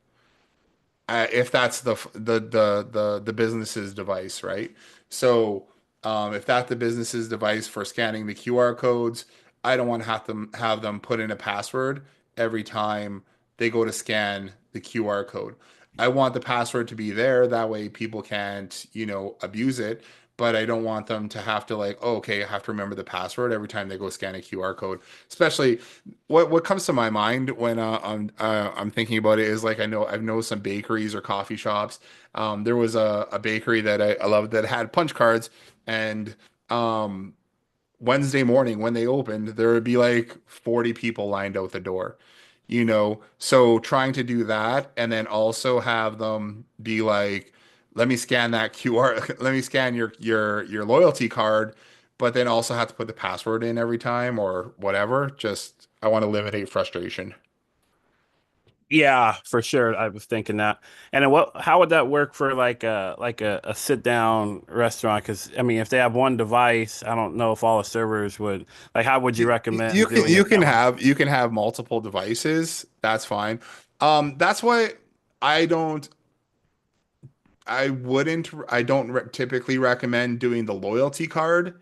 if that's the business's device, right? So if that's the business's device for scanning the QR codes, I don't want to have them put in a password every time they go to scan the QR code. I want the password to be there. That way people can't, abuse it. But I don't want them to have to like, oh, okay, I have to remember the password every time they go scan a QR code. Especially what comes to my mind when I'm thinking about it is like I know some bakeries or coffee shops. There was a bakery that I loved that had punch cards, and um, Wednesday morning when they opened, there would be like 40 people lined out the door. So trying to do that and then also have them be like, let me scan that QR, let me scan your loyalty card, but then also have to put the password in every time or whatever. Just I want to eliminate frustration. Yeah, for sure. I was thinking that. And then how would that work for like a sit down restaurant? Because I mean, if they have one device, I don't know if all the servers would like. How would you recommend doing it that way? You can have multiple devices. That's fine. That's why I don't I don't typically recommend doing the loyalty card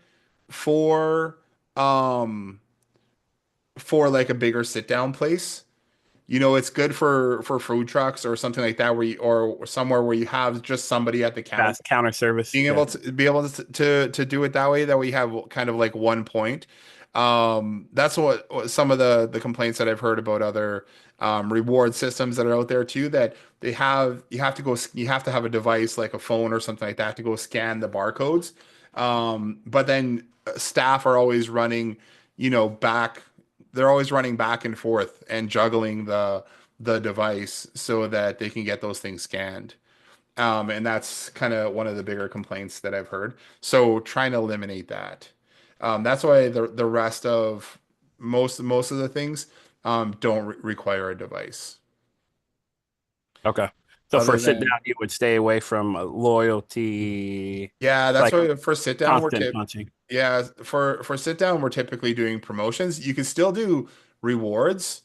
for um for like a bigger sit down place. It's good for food trucks or something like that where or somewhere where you have just somebody at the counter Fast counter service. being Yeah. able to to do it that way, that we have kind of like one point. That's what some of the complaints that I've heard about other reward systems that are out there too, that you have to you have to have a device like a phone or something like that to go scan the barcodes. But then staff are always running, back they're always running back and forth and juggling the device so that they can get those things scanned. And that's kind of one of the bigger complaints that I've heard. So trying to eliminate that. That's why the rest of most of the things don't require a device. Okay. So for Other sit than down, you would stay away from loyalty, Yeah, that's like why for sit down constant punching. yeah, for sit down we're typically doing promotions. You can still do rewards.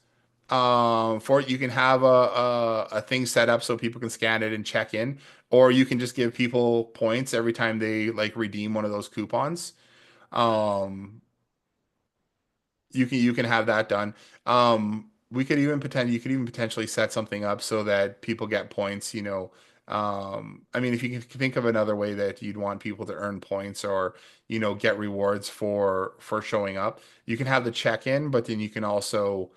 For it, you can have a thing set up so people can scan it and check in, or you can just give people points every time they like redeem one of those coupons. Um, you can have that done. You could even potentially set something up so that people get points, I mean, if you can think of another way that you'd want people to earn points or, get rewards for showing up, you can have the check-in, but then you can also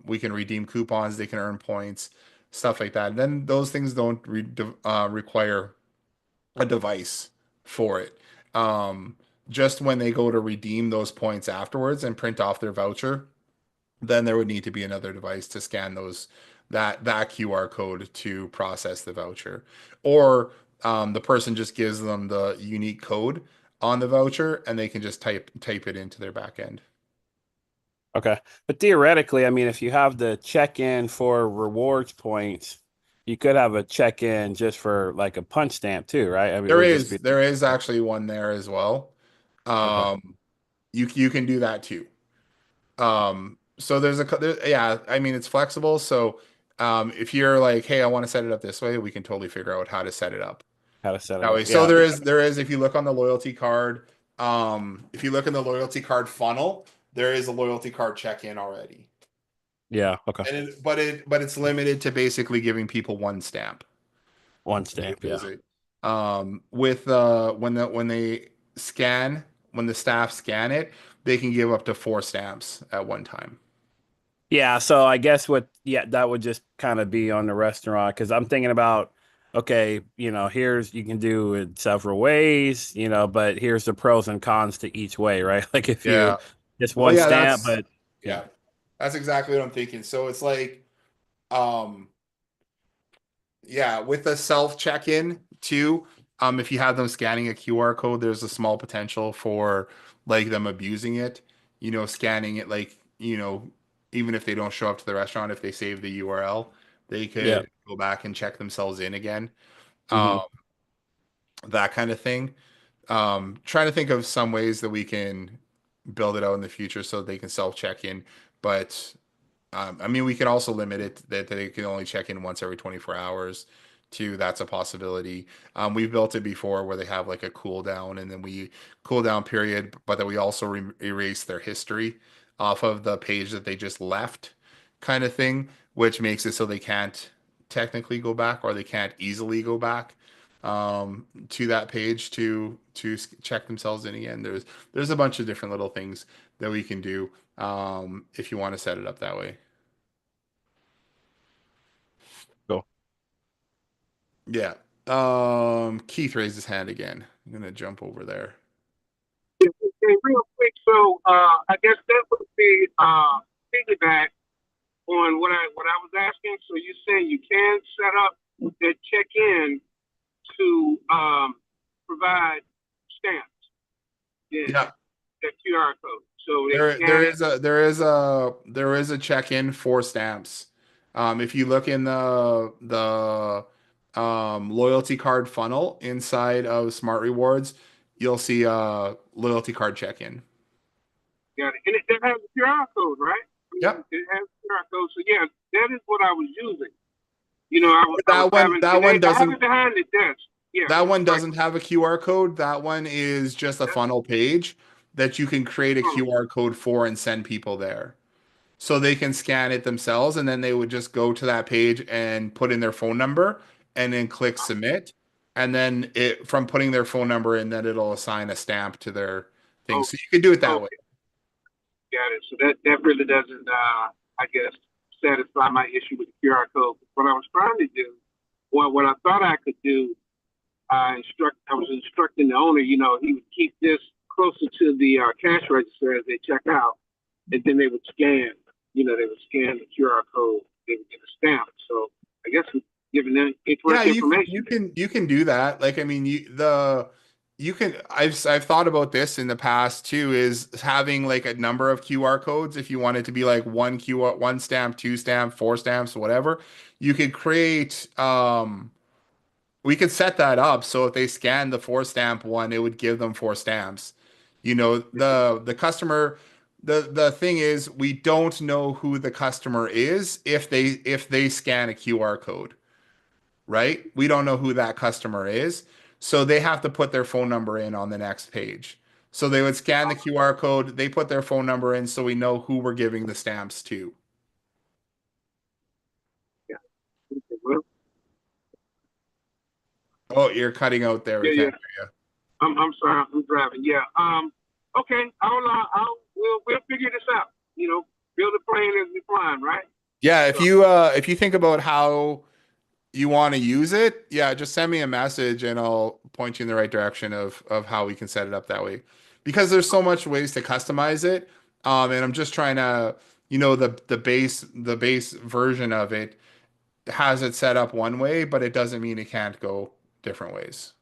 we can redeem coupons, they can earn points, stuff like that. And then those things don't require a device for it. Just when they go to redeem those points afterwards and print off their voucher, then there would need to be another device to scan that QR code to process the voucher. Or the person just gives them the unique code on the voucher and they can just type it into their back end. Okay. But theoretically, I mean, if you have the check-in for rewards points, you could have a check-in just for like a punch stamp too, right? I mean, it would just be There is actually one there as well. okay. Um, you can do that too. So yeah, I mean it's flexible. So if you're like, hey, I want to set it up this way, we can totally figure out how to set it up How to set it that way. up. So Yeah. there is if you look on the loyalty card, if you look in the loyalty card funnel, there is a loyalty card check-in already. Yeah. Okay. And but it's limited to basically giving people one stamp. One stamp. Yeah. Is it? With when they scan when the staff scan it, they can give up to 4 stamps at one time. Yeah, so I guess yeah, that would just kind of be on the restaurant because I'm thinking about, okay, here's you can do it several ways, but here's the pros and cons to each way, right? Like if you Yeah. just Well, one yeah, stamp, but yeah, yeah, that's exactly what I'm thinking. So it's like, um, yeah, with the self check-in too, if you have them scanning a QR code, there's a small potential for like them abusing it, scanning it like, even if they don't show up to the restaurant, if they save the URL, they yeah, could go back and check themselves in again. Um, hmm that kind of thing. Trying to think of some ways that we can build it out in the future so they can self check in, but I mean, we can also limit it that they can only check in once every 24 hours too. That's a possibility. We've built it before where they have like a cooldown and then we cool down period, but then we also erase their history off of the page that they just left kind of thing, which makes it so they can't technically go back or they can't easily go back to that page to check themselves in again. There's a bunch of different little things that we can do if you want to set it up that way. cool. Yeah. Keith raised his hand again. I'm gonna jump over there. Okay, real quick, so I guess that would be piggyback on what I was asking. So you saying you can set up that check in to provide stamps, yeah, Yeah. that QR code. So they There there can. is a there is a check-in for stamps. If you look in the loyalty card funnel inside of Smart Rewards, you'll see a loyalty card check-in. Got it. And it has a QR code, right? I mean, Yep. it has a QR code. So yeah, that is what I was using. You know, I was That one having, that and one I have it doesn't behind the desk. Yeah, that one right. doesn't have a QR code. That one is just a That's funnel page that you can create a the funnel. QR code for and send people there. So they can scan it themselves and then they would just go to that page and put in their phone number and then click submit. And then it from putting their phone number in, then it'll assign a stamp to their thing. Oh, So you can do it that way. okay, got it. So that really doesn't, I guess, satisfy my issue with the QR code. What I was trying to do, well, what I thought I could do, I was instructing the owner, he would keep this closer to the cash register as they check out, and then they would scan, they would scan the QR code, they would get a stamp. So I guess we're giving them Yeah, incorrect you can information. you can do that. Like I mean, you can I've thought about this in the past too, is having like a number of QR codes if you want it to be like one QR, one stamp, two stamp, 4 stamps, whatever. You could create we could set that up so if they scan the 4 stamp one, it would give them 4 stamps. The customer the thing is we don't know who the customer is if they scan a QR code, right? We don't know who that customer is. So they have to put their phone number in on the next page. So they would scan the QR code, they put their phone number in so we know who we're giving the stamps to. Yeah. Okay, well, Oh, you're cutting out there. We yeah, yeah. can't hear you. I'm sorry, I'm driving. Yeah. Okay. We'll figure this out. Build a plane as we flying, right? Yeah, So if you think about how you want to use it, yeah, just send me a message and I'll point you in the right direction of how we can set it up that way. Because there's so much ways to customize it. And I'm just trying to, the base version of it has it set up one way, but it doesn't mean it can't go different ways.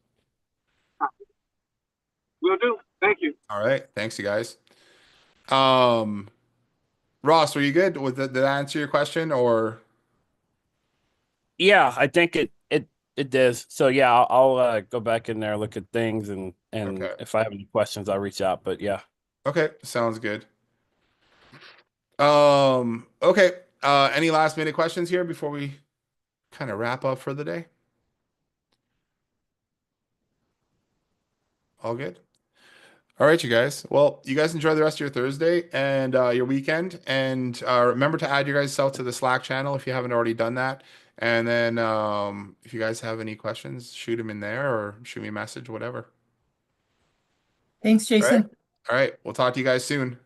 we'll do. Thank you. All right. Thanks, you guys. Um, Ross, were you good? Did that answer your question or? Yeah, I think it does. So yeah, I'll go back in there, look at things, and Okay. if I have any questions, I'll reach out. But yeah, Okay. Sounds good. Okay. Any last minute questions here before we kind of wrap up for the day? All good. All right, you guys. Well, you guys enjoy the rest of your Thursday and your weekend. And remember to add your guys self to the Slack channel if you haven't already done that. And then if you guys have any questions, shoot them in there or shoot me a message, whatever. Thanks, All right. Jason. All right. We'll talk to you guys soon.